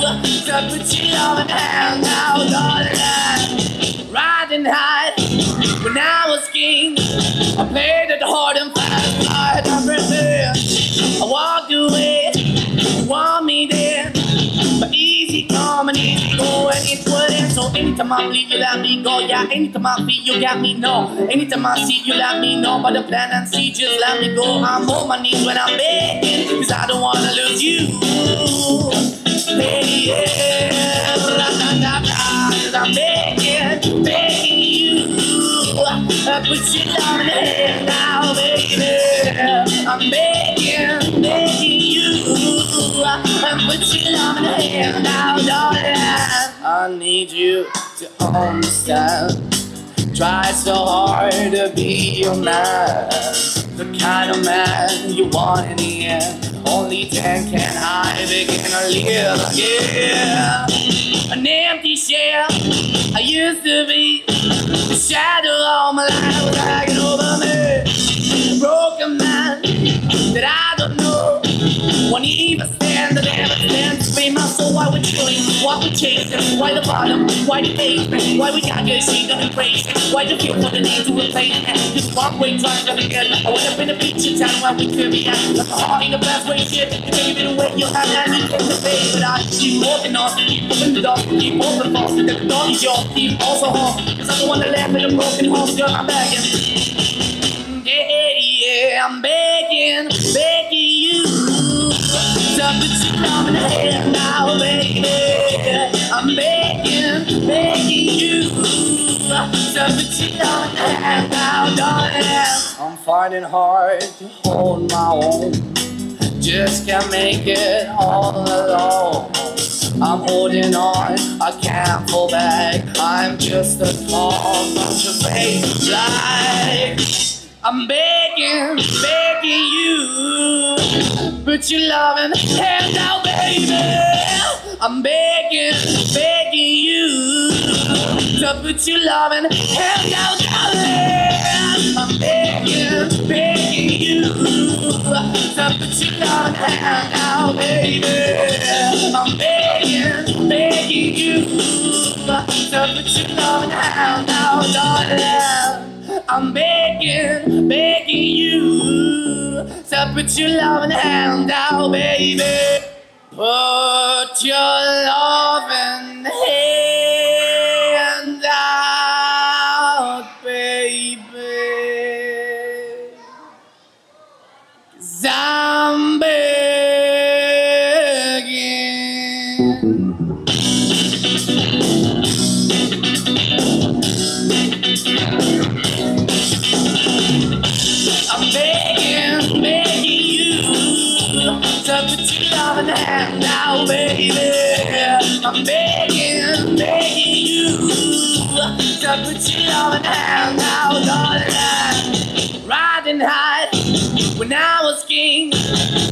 to put your love in the hand now, darling. Riding high when I was king, I played it hard and fast like everything. I walked away, you want me there, but easy come and easy go, and it wouldn't. So anytime I bleed, you let me go. Yeah, anytime I feel, you got me, no. Anytime I see, you let me know. But the plan and see, just let me go. I'm on my knees when I'm begging, cause I don't wanna lose you. Hey, yeah, cause I'm begging, begging you. Put your love in the hand now, baby. I'm begging, begging you. Put your love in the hand now, darling. I need you to understand. Try so hard to be your man, the kind of man you want in the end. Only then can I begin to live again. An empty shell I used to be, the shadow all my life was hanging over me. A broken man that I don't know, won't even stand, that never stand to free my soul. Why we're chilling, why we're chasing, why the bottom, why the pavement, why we got good, she gonna crazy, why the feel for the need to replace it. This one way trying to get, I went up in a feature town where we could be at, like a heart in the best way, shit. You take it away, you have that, you take the bait, but I keep walking on, keep moving the dog, keep open false, the dog is yours, keep also home, cause I'm the one that left with a broken home, girl, I'm begging. Yeah, yeah, I'm begging, begging you to put your love in the hand now, baby. I'm begging, begging you to put your love in the hand now, darling. I'm finding hard to hold my own, just can't make it all alone. I'm holding on, I can't fall back. I'm just a tall bunch of baby like. I'm begging, begging you, put your love in the hand now, baby. I'm begging, begging you to put your love in the hand now, darling. I'm begging, begging you to put your love in the hand now, baby. I'm begging, begging you to put your love in the hand now, darling. I'm begging, begging you to put your love in the hand now, baby. Put your love in the hand out, baby. 'Cause I'm begging. I'm begging, begging you to put your love in the hand now, baby. I'm begging, begging you to put your love in the hand now, darling. Riding high when I was king,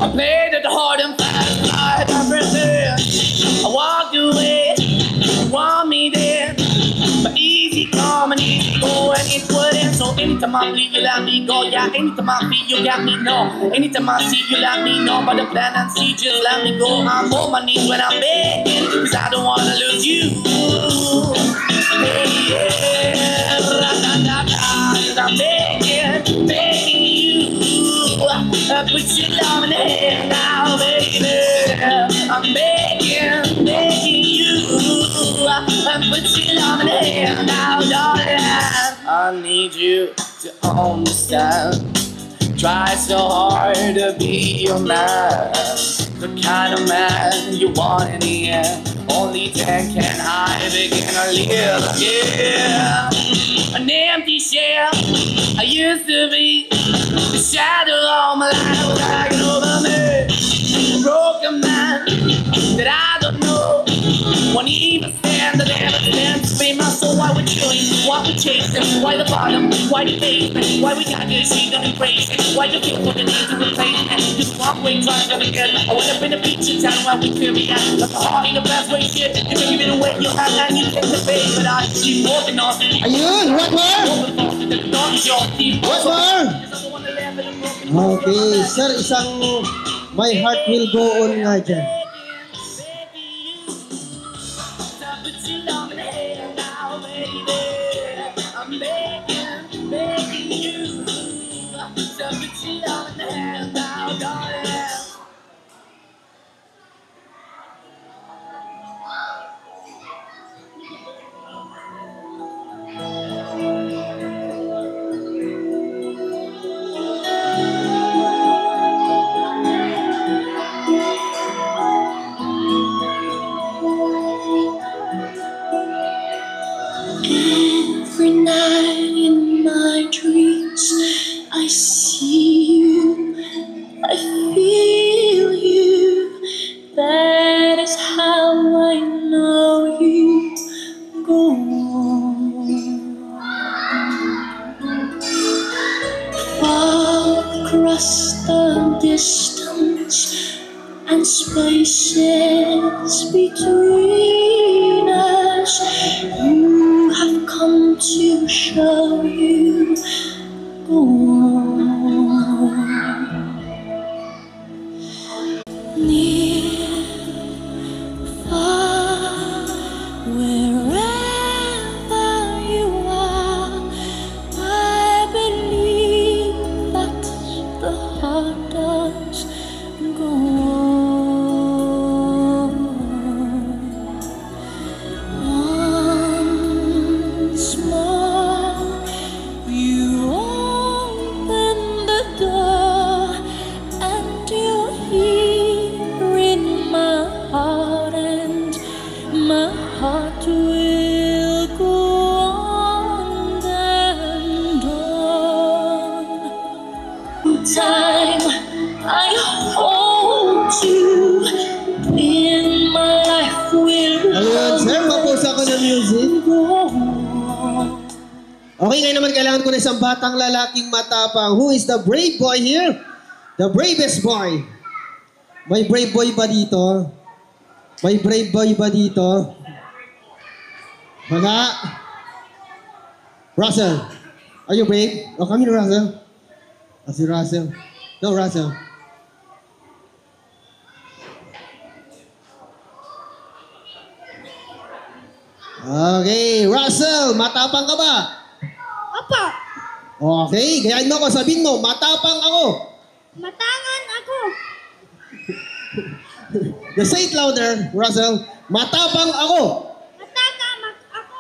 I played it hard and fast like everything. I walked away, you want me there, but easy come and easy go, and it wouldn't. So anytime I bleed, you let me go. Yeah, anytime I feel, you got me, no. Anytime I see, you let me know. But the plan and see, just let me go. I'm on my knees when I'm begging, cause I don't wanna lose you. Hey, yeah, ra-da-da-da, cause I'm begging, begging you. Put your love I'm begging, begging you. Put your love in the hand now, darling. I need you to understand. Try so hard to be your man, the kind of man you want in the end. Only then can I begin to live again. An empty shell I used to be, the shadow of my life was hanging over me. A broken man that I don't know, won't even stand, that ever stands to be my soul. Why we're chewing, why we're chasing, why the bottom, why the basement, why we got this shit on embrace it, why the people that need to replace it, just walk away trying to forget. I went up in the beach town where we could be at, like a heart in the best way shit. You can give it away, you have and you take the bait, but I keep walking on. Ayun, what more? What more? Okay, sir, isang My Heart Will Go On nga dyan. Every night in my dreams, I see you, I feel you. That is how I know you go on. Far across the distance and spaces between us, you have come to show you go on. Near, far, wherever you are, I believe that the heart does go on. Once more, you open the door, and you're here in my heart, and my heart will go on and on. Time I hold you in my life will Ayun, sir, mapos ako ng music. go on. Okay, ngayon naman kailangan ko na isang batang lalaking matapang. Who is the brave boy here? The bravest boy. May brave boy ba dito? May brave boy ba dito? Wala? Russell, are you brave? Oh, come here, Russell. Oh, si Russell. No, Russell. Okay, Russell, matapang ka ba? Opo, Okay, gayahin mo ako, sabihin mo, matapang ako. matangan ako. Just say it louder, Russell. Matapang ako. Matakamak ako.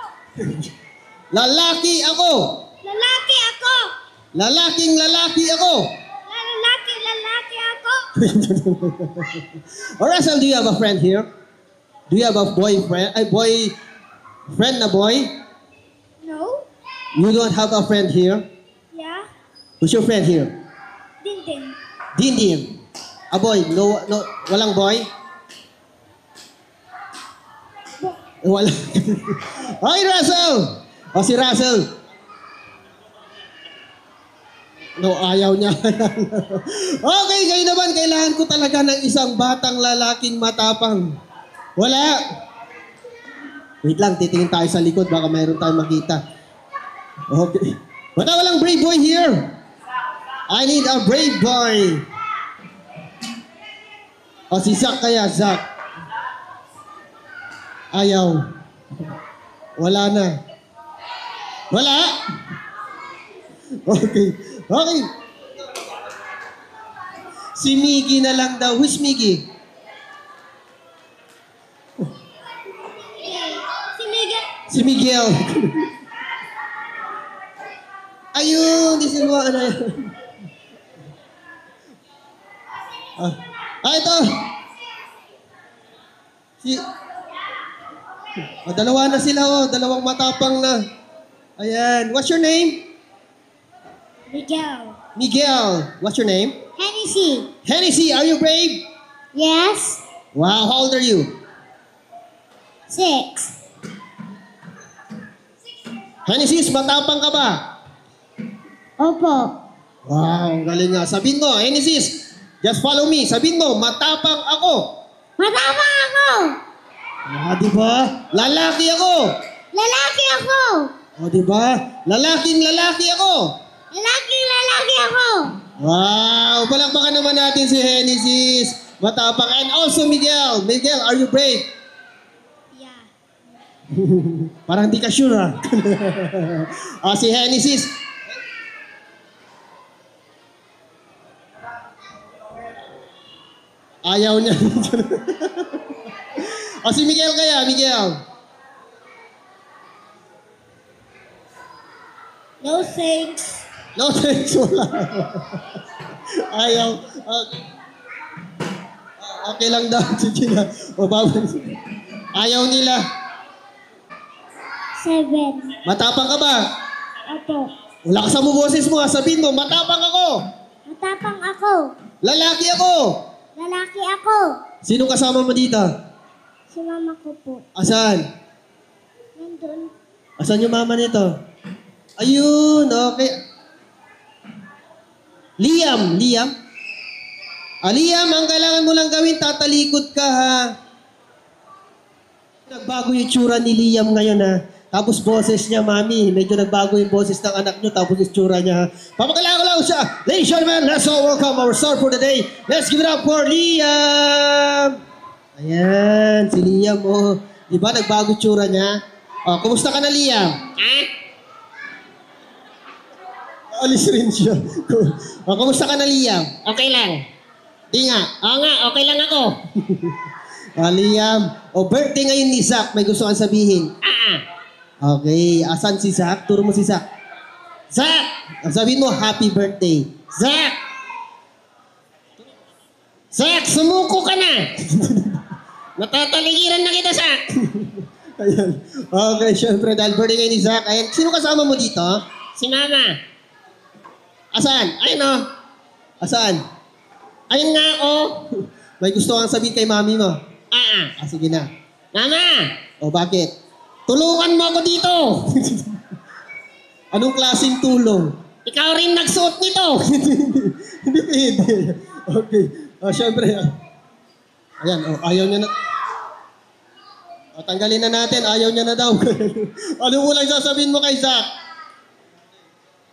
Lalaki ako. Lalaki ako. Lalaking lalaki ako. Lalaki ako. Or Russell, do you have a friend here? Do you have a boyfriend? A boyfriend na boy? No? You don't have a friend here? Yeah? Who's your friend here? Dinding. Dindim. A boy? No, walang boy? Wala. Okay, Russell. O si Russell. No, ayaw niya. Okay, kayo naman, kailangan ko talaga ng isang batang lalaking matapang. Wala. Wait lang, titingin tayo sa likod, baka mayroon tayong makita. Okay. Bata walang brave boy here. I need a brave boy. O si Zach kaya, Zach. Ayaw. Wala na. Wala? Okay. Okay. Si Miggy na lang daw. Who's Miggy? Si Miguel. Si Miguel. Ayun, di si Juan. Ano yun? Ito. Dalawa na sila, oh. Dalawang matapang na. Ayan. What's your name? Miguel. Miguel. What's your name? Hennessy. Hennessy, are you brave? Yes. Wow, how old are you? 6. Hennessy, matapang ka ba? Opo. Wow, ang galing nga. Sabihin mo, Hennessy, just follow me. Sabihin mo, matapang ako. Matapang ako. Di ba? Lalaki ako. Lalaki ako. Di ba? Lalaking lalaki ako. Lalaki ako. Wow, palakpakan naman natin si Hennessy. Matapang. And also Miguel. Miguel, are you brave? Yeah. Parang di ka sure, ha? Si Hennessy. Ayaw niya. Si Miguel kaya, Miguel. No thanks. No thanks, wala. Ayaw. Okay lang daw. Sige na. Ayaw nila. 7. Matapang ka ba? Opo. Wala ka sa boses mo, ha? Sabihin mo, matapang ako. Matapang ako. Lalaki ako. Lalaki ako. Sino kasama mo dito? Si mama ko po. Asan? Nandun. Asan yung mama nito? Ayun, okay. Liam. Liam, ang kailangan mo lang gawin, tatalikod ka, ha? Nagbago yung tsura ni Liam ngayon, ha? Tapos boses niya, mami, medyo nagbago yung boses ng anak niyo, tapos yung tsura niya, ha? Papakilala ko lang siya. Ladies and gentlemen, let's all welcome our star for the day. Let's give it up for Liam! Ayan, si Liam, oh. Di ba, nagbago yung tsura niya? Kumusta ka na, Liam? Alis rin siya. Kumusta ka na, Liam? Okay lang. Di nga. Nga, okay lang ako. Liam. Birthday ngayon ni Zach. May gusto kang sabihin. Okay. Asan si Zach? Turo mo si Zach. Zach! Sabihin mo, happy birthday. Zach! Zach, sumuko ka na! Natataligiran na kita, Zach! Ayan. Okay, syempre, dahil birthday ngayon ni Zach. Ayan. Sino kasama mo dito? Si Mama. Asan? Ayun, oh. Asan? Ayun nga, oh. May gusto kang sabihin kay mami mo. Sige na. Mama! Bakit? Tulungan mo ako dito! Anong klaseng tulong? Ikaw rin nagsuot nito! Hindi pwede. Okay. Syempre. Ayan, ayaw niya na. Tanggalin na natin. Ayaw niya na daw. Anong ulang sasabihin mo kay Zach?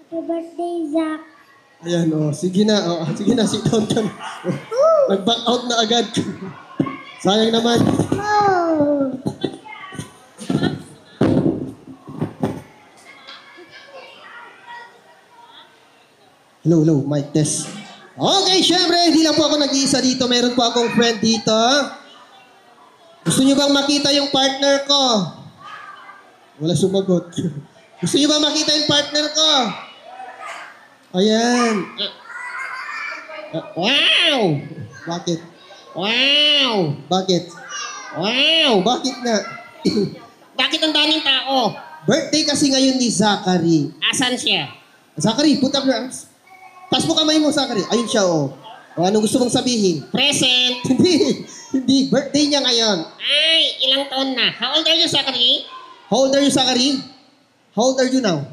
Happy birthday, Zach. Ayan, sige na. Sige na, sit down ka na. Nag-back out na agad. Sayang naman. Oh. Hello, mic test. Okay, syempre, hindi lang po ako nag-iisa dito. Meron po akong friend dito. Gusto niyo bang makita yung partner ko? Wala sumagot. Gusto niyo bang makita yung partner ko? Ayan. Wow! Bakit? Wow! Bakit? Wow! Bakit nga? Bakit ang daming tao? Birthday kasi ngayon ni Zachary. Asan siya? Zachary, put up your arms. Taas mo kamay mo, Zachary. Ayun siya, oh. Anong gusto mong sabihin? Present! Hindi. Birthday niya ngayon. Ay, ilang taon na? How old are you, Zachary? How old are you, Zachary? How old are you now?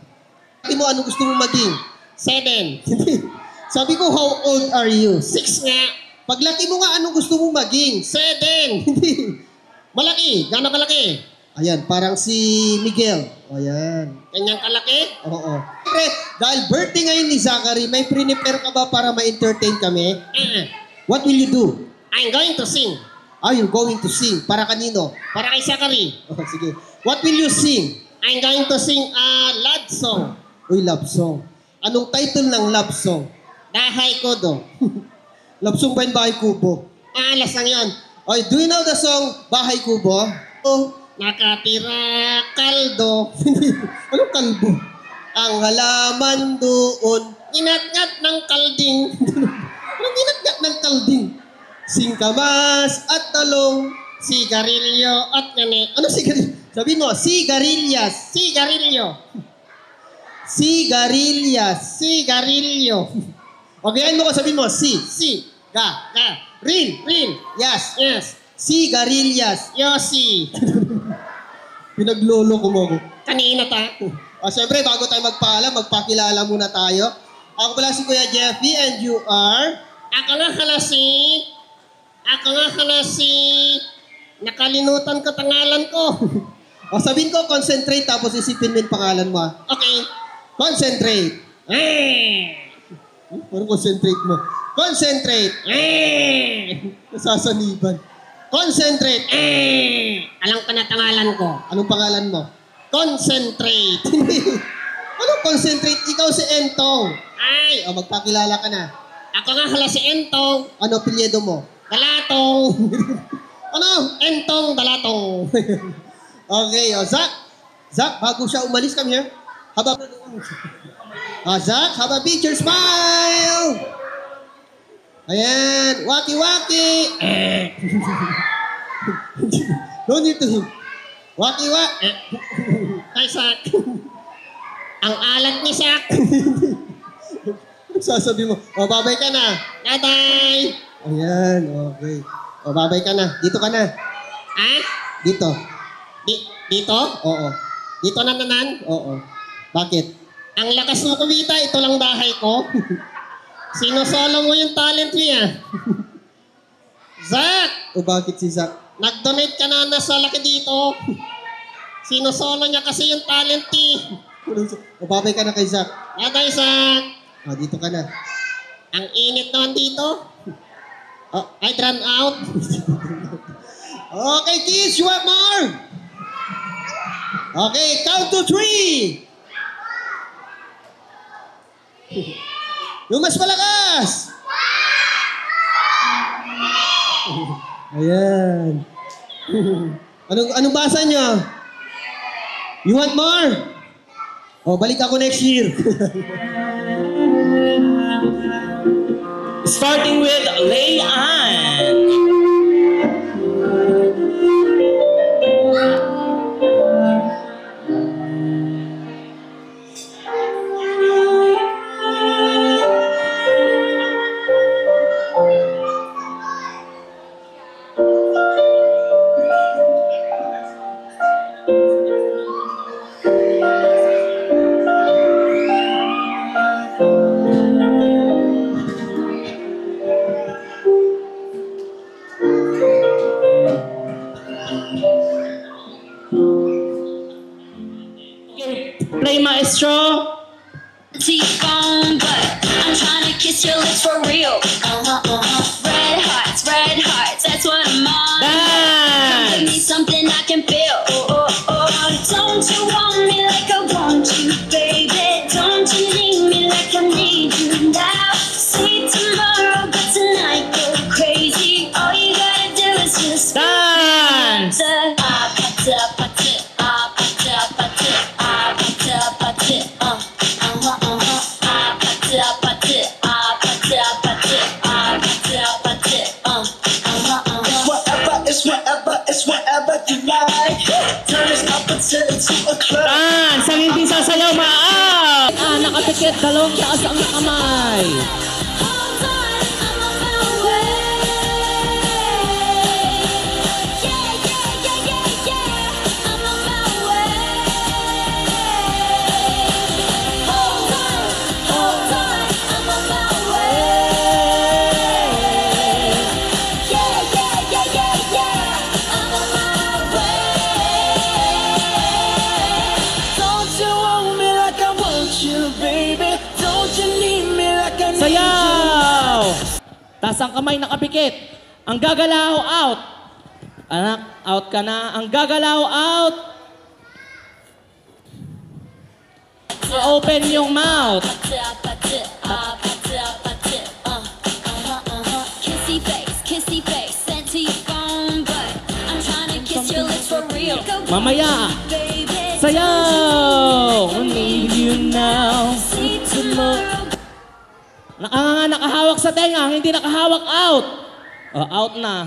Sabi mo, anong gusto mong maging? 7. Sabi ko, how old are you? 6 nga. Paglaki mo nga, anong gusto mong maging? 7. Malaki. Gano'ng kalaki? Ayan, parang si Miguel. Ayan. Kanyang kalaki? Oo. Siyempre, dahil birthday ngayon ni Zachary, may prepare ka ba para ma-entertain kami? What will you do? I'm going to sing. Are you going to sing? Para kanino? Para kay Zachary. Sige. What will you sing? I'm going to sing a love song. Uy, love song. Anong title ng love song? Dahay ko do. Love song ba yung Bahay Kubo? Alas lang yun. Okay, do you know the song Bahay Kubo? Oh, nakatira kaldo. Anong kalbo? Ang halaman doon, inat-ngat ng kalding. Anong inat-ngat ng kalding? Singkamas at talong, sigarilyo at ngani. Ano sigarilyo? Sabihin mo, sigarilyas. Sigarilyo. Sigarilyas. Sigarilyo. Okay, mo ko sabihin mo, ga, rin, yes. Sigarilyas, yosi. Pinaglolo ko mo. Kanina ta. O, siyempre, bago tayo magpaalam, magpakilala muna tayo. Ako pala si Kuya Jeffy and you are? Ako nga pala si... Nakalimutan ko pangalan ko. O, sabihin ko, concentrate, tapos isipin mo yung pangalan mo. Okay. Concentrate. Parang concentrate mo. Concentrate. Nasasaniban. Concentrate. Alam ko na pangalan ko. Anong pangalan mo? Concentrate. Anong concentrate? Ikaw si Entong. Ay, o magpakilala ka na. Ako nga pala si Entong. Ano apelyido mo? Dalatong. Ano? Entong Dalatong. Okay, o Zach. Zach, bago siya umalis, come here. Zach, have a picture, smile! Ayan, waki-waki. No need to him. Waki-waki. Hi, Zach. Ang alat ni Zach. Sasabi mo, o babay ka na. Bye-bye. Ayan, okay. O babay ka na. Dito ka na. Ah? Dito. Dito? Oo. Dito na naman? Oo. Bakit? Ang lakas mo kumita, ito lang bahay ko. Sinosolo mo yung talent niya. Zach! O bakit si Zach? Nag-donate ka na sa laki dito. Sinosolo niya kasi yung talent niya. O babay ka na kay Zach. Babay, Zach! O, dito ka na. Ang init naman dito. Oh, I run out. Okay, kids, you want more? Okay, count to 3. Yung mas malakas. Ayan. Anong basa nyo? You want more? O, balik ako next year. Starting with Leanne. Play maestro. T-phone, but I'm trying to kiss your lips for real. Red hearts, that's what I'm on. Dance. Give me something I can feel. Don't you want me like I want you, baby? Don't you need me like I need you now? See tomorrow, but tonight go crazy. All you gotta do is just dance. It's whatever you like. Turn this up until it's 2 o'clock. Dance! Ang hindi sasayaw, maa! Nakatikit, dalawang taas ang kamay. Sayaw! Taas ang kamay nakapikit. Ang gagalaw, out. Anak, out ka na. Ang gagalaw, out. Open yung mouth. Kissy face, sent to your phone. Mamaya. Sayaw! I need you now. Nakahawak sa tenga, hindi nakahawak out. Out na.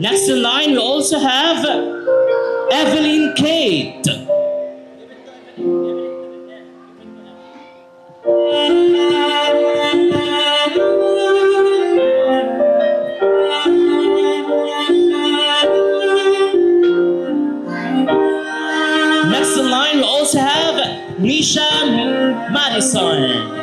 Next in line, we also have Evelyn Kate. Next in line, we also have Nisha Madison.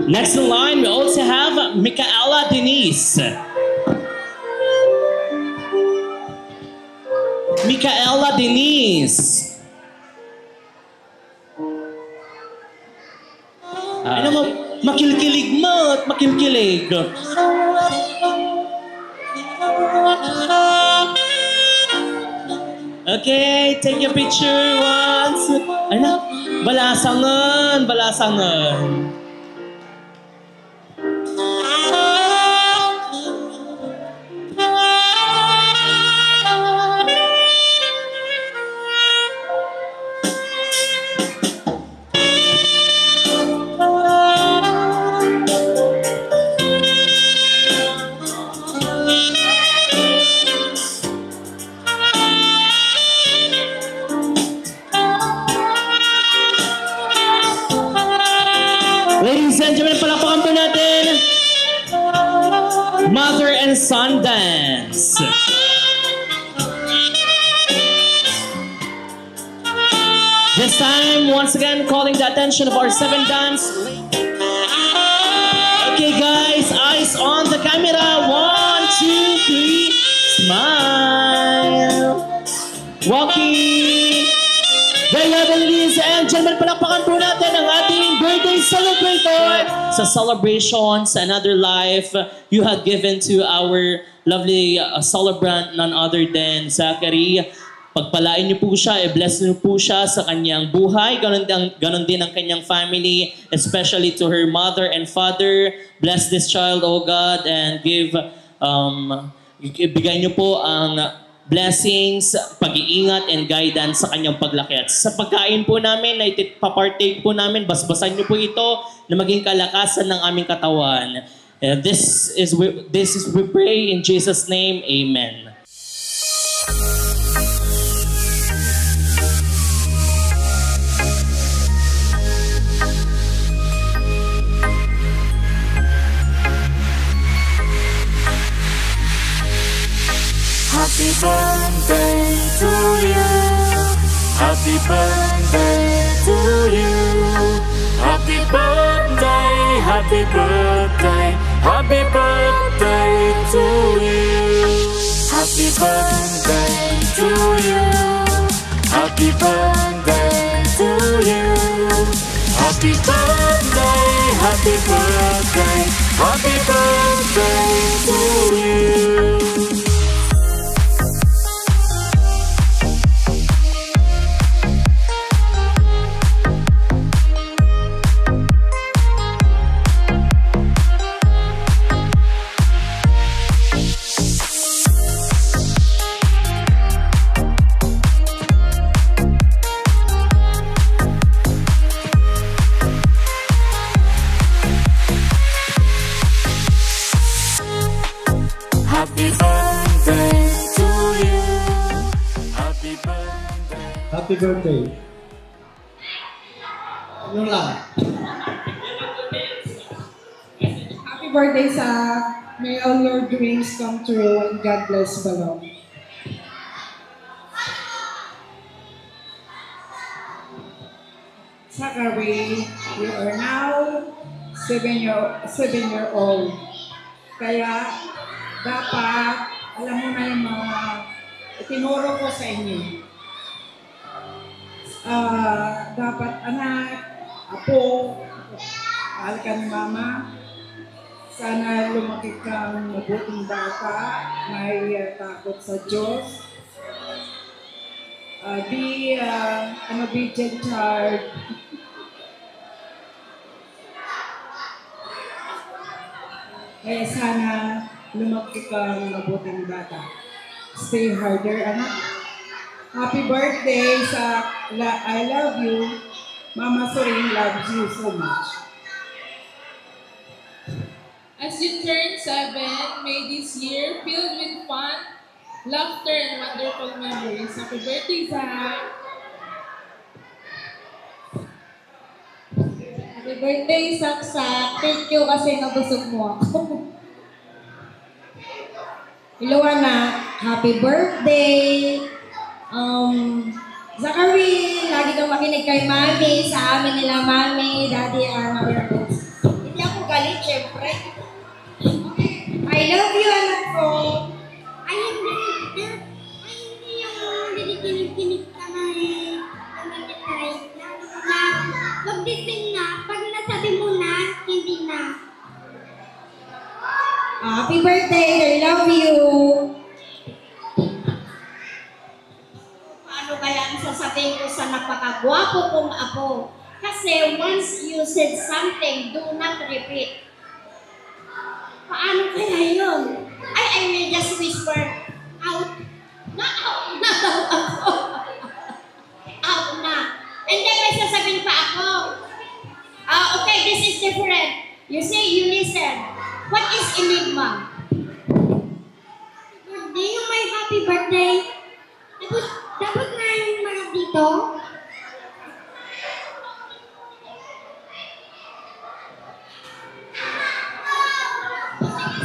Next in line, we also have Micaela Denise. Micaela Denise. Ano mo, makilkilig mo at makilkilig. Okay, take your picture once. Ano? Balasangan, balasangan. Ladies and gentlemen, palakpakan po natin Mother and Son Dance. This time, once again, calling the attention of our 7 dance. Okay guys, eyes on the camera. 1, 2, 3, smile. Walking. There you have it, ladies and gentlemen, palakpakan po natin ang ating birthday celebrator sa celebrations, another life you have given to our lovely celebrant, none other than Zachary. Pagpalain niyo po siya, i-bless niyo po siya sa kanyang buhay. Ganon din ang kanyang family, especially to her mother and father. Bless this child, O God, and ibigay niyo po ang blessings, pag-iingat, and guidance sa kanyang paglaki. At sa pagkain po namin, na ipapartake po namin, basbasan niyo po ito na maging kalakasan ng aming katawan. This is we pray in Jesus' name, Amen. Happy birthday to you. Happy birthday to you. Happy birthday, happy birthday, happy birthday to you. Happy birthday to you. Happy birthday to you. Happy birthday, happy birthday, happy birthday to you. Happy birthday. Yun lang. Happy birthday, Zach. May all your dreams come true and God bless Balong. Zachary, you are now 7-year-old. Kaya dapat alam mo na yung mga itinuro ko sa inyo. Dapat anak, apo, mahal ka ni mama. Sana lumaki kang mabuting bata, may takot sa Diyos. Be an obedient child. Kaya sana lumaki kang mabuting bata. Stay harder, anak. Happy birthday sa I love you. Mama Sorin loves you so much. As you turn 7, may this year filled with fun, laughter, and wonderful memories. Happy birthday, Zach! Happy birthday, Saksak. Thank you kasi nabusog mo ako. Hello, anak. Happy birthday. Zachary, lagi kang makinig kay Mami. Sa amin nila, Mami, Daddy, Mami. Hindi ako galit, syempre. I love you, anak ko. Ay, hindi yung dinikinig ka na magdising na. Pag nasabi mo na, hindi na. Happy birthday, I love you. Ano kaya ang sasabihin ko sa napakagwapo kong apo? Kasi once you said something, do not repeat. Paano kaya yun? I will just whisper, out. Out na daw ako. Out na. And then may sasabihin pa ako. Okay, this is different. You say, you listen. What is enigma? Birthday, yung may happy birthday. Dapat na yung mga dito.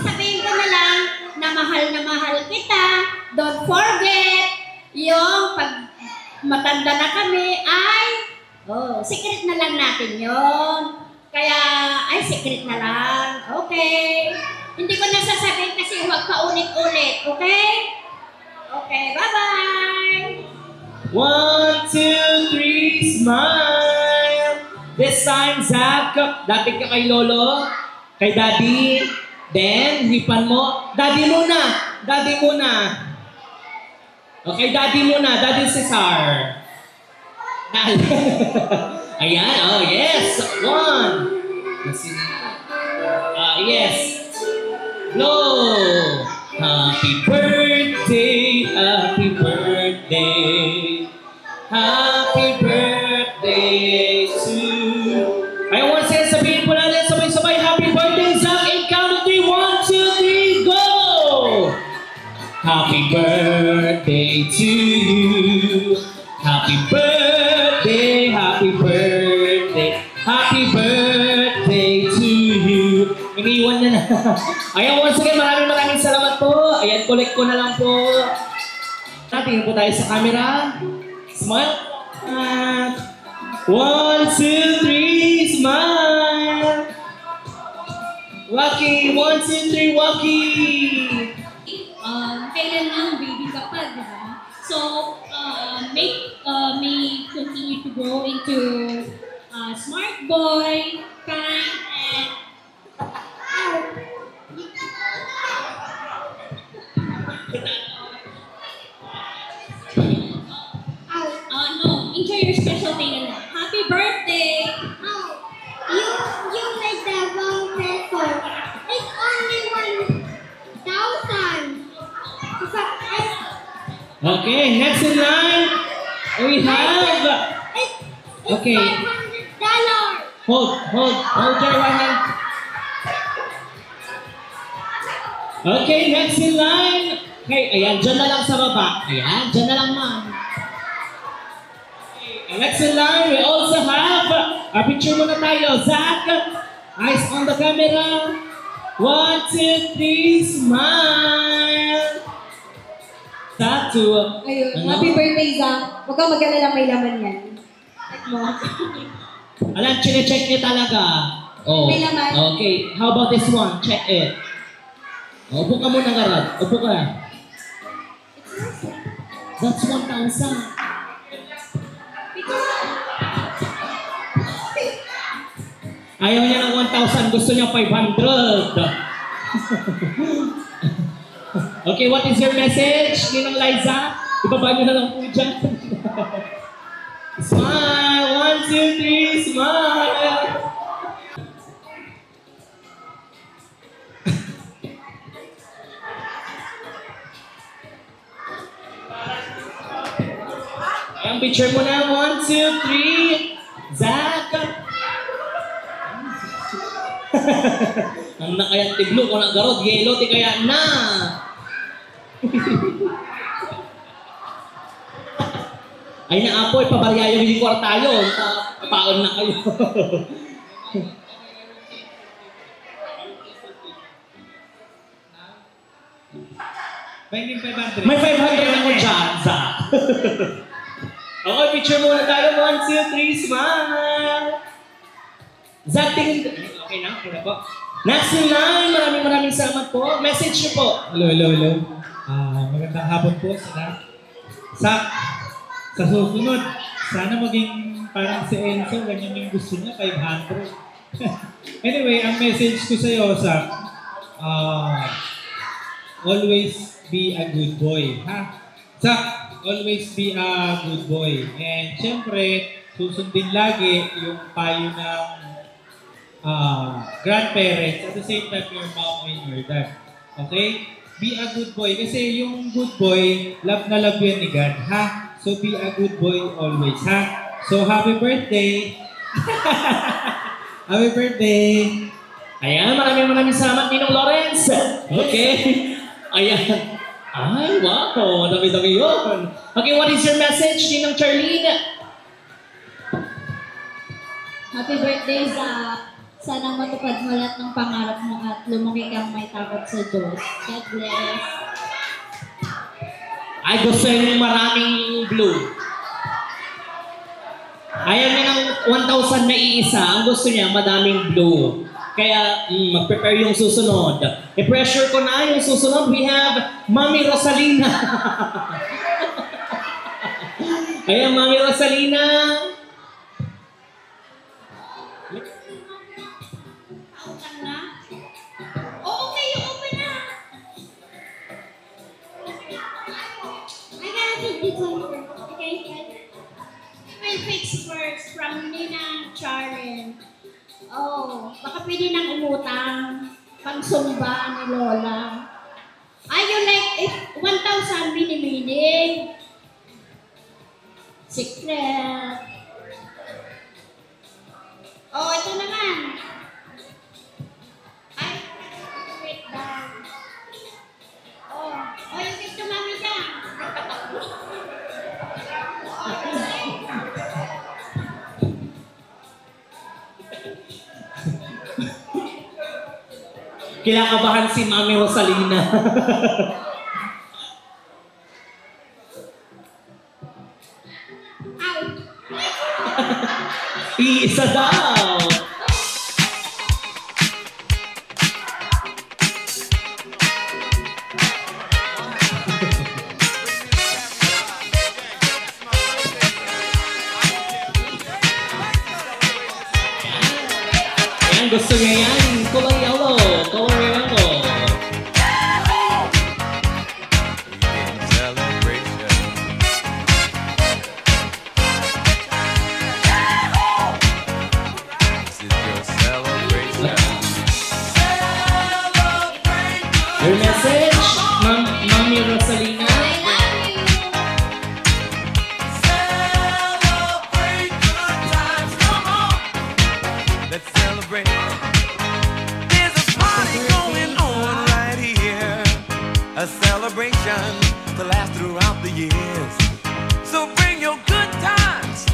Sabihin ko na lang na mahal kita. Don't forget, yung pag matanda na kami ay, secret na lang natin yon. Kaya, ay, secret na lang. Okay. Hindi ko na sasabihin kasi huwag pa ulit-ulit. Okay? Okay, bye-bye! 1, 2, 3, smile! This time, Zach, dapit ka kay Lolo, kay Daddy, then, hipan mo. Daddy muna! Daddy muna! Okay, Daddy muna. Daddy Cesar. Ayan, oh yes! 1! Yes! Blow! Happy birthday, happy birthday, happy birthday to you. I want to sabihin po natin sabay-sabay, happy birthday, Zach, and count of 3, 1, 2, 3, go! Happy birthday to you, happy birthday, happy birthday, happy birthday to you. Iniwan na na. Ayan, once again, maraming salamat po. Ayan, collect ko na lang po. Tingin po tayo sa camera. Smile. 1, 2, 3, smile. Wacky, 1, 2, 3, wacky. Kailan lang baby kapag, diba? So, may continue to grow into smart boy, kind, and no, enjoy your special day na lang. Happy birthday! You made the wrong peso. It's only 1,000. Okay, next in line, we have... Okay. $500. Hold your right hand. Okay, next in line. Okay, ayan, dyan na lang sa baba. Ayan, dyan na lang, ma'am. Next in line, we also have, picture muna tayo, Zach. Eyes on the camera. 1, 2, 3, smile. Tattoo. Ayun, happy birthday, Zach. Huwag kang mag-alala, may laman yan. Check mo. Alam, chine-check niya talaga. Oh. May laman. Okay, how about this one? Check it. Upo ka muna, Garad. Upo ka. That's 1,000. Ayaw niya ng 1,000, gusto niya 500. Okay, what is your message, Ninang Liza? Ibaba niyo na lang po dyan. Smile! 1, 2, 3, smile! Ang picture mo na, 1, 2, 3. Zach! Ang nakayang tiblo ko ng garod, yelo, di kaya na! Ay na apoy, pabaryayo yung kwartayo. Papaon na kayo. May 500 ako dyan, Zach. Okay, picture muna tayo. 1, 2, 3, smile! Zach, tingin... Okay na, okay na po. Next in line, maraming salamat po. Message niyo po. Hello. Magandang hapon po sa susunod. Sana maging parang si Enzo, ganyan yung gusto niya, 500. Anyway, ang message ko sa iyo, always be a good boy. Always be a good boy. And syempre, susundin lagi yung payo ng grandparents, at the same time your mom and your dad. Okay? Be a good boy. Kasi yung good boy, love na love yan ni God, ha? So be a good boy always, ha? So happy birthday! Happy birthday! Ayan, maraming salamat, Ninong Lawrence. Okay? Ayan. Ay, wow. Dami-dami yun. Okay, what is your message, Ninong Charlene? Happy birthday, Zach. Sana matupad mo lahat ng pangarap mo at lumaki kang may takot sa Diyos. God bless. Ay, gusto yung maraming blue. Ayaw niya ng 1,000 na iisa. Ang gusto niya, madaming blue. Kaya, mag-prepare yung susunod. I-pressure ko na yung susunod. We have Mami Rosalina. Ayan, Mami Rosalina. First from Nina Charen. Oh, baka pwede nang umutang pangsumba ni Lola. Ay, you like if 1,000 mini-mini. Secret. Oh, ito naman. Ay, wait down. Oh, yung gift to mami dyan. Kinakabahan si Mami Rosalina. Iisa daw. Ayan, gusto niya yan. Kulay yellow. Color yellow. Your message, Mami Rosalina. Let's celebrate. There's a party going on right here. A celebration to last throughout the years. So bring your good times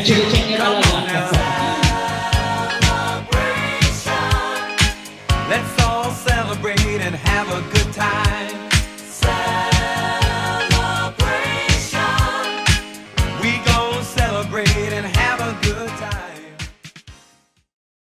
chill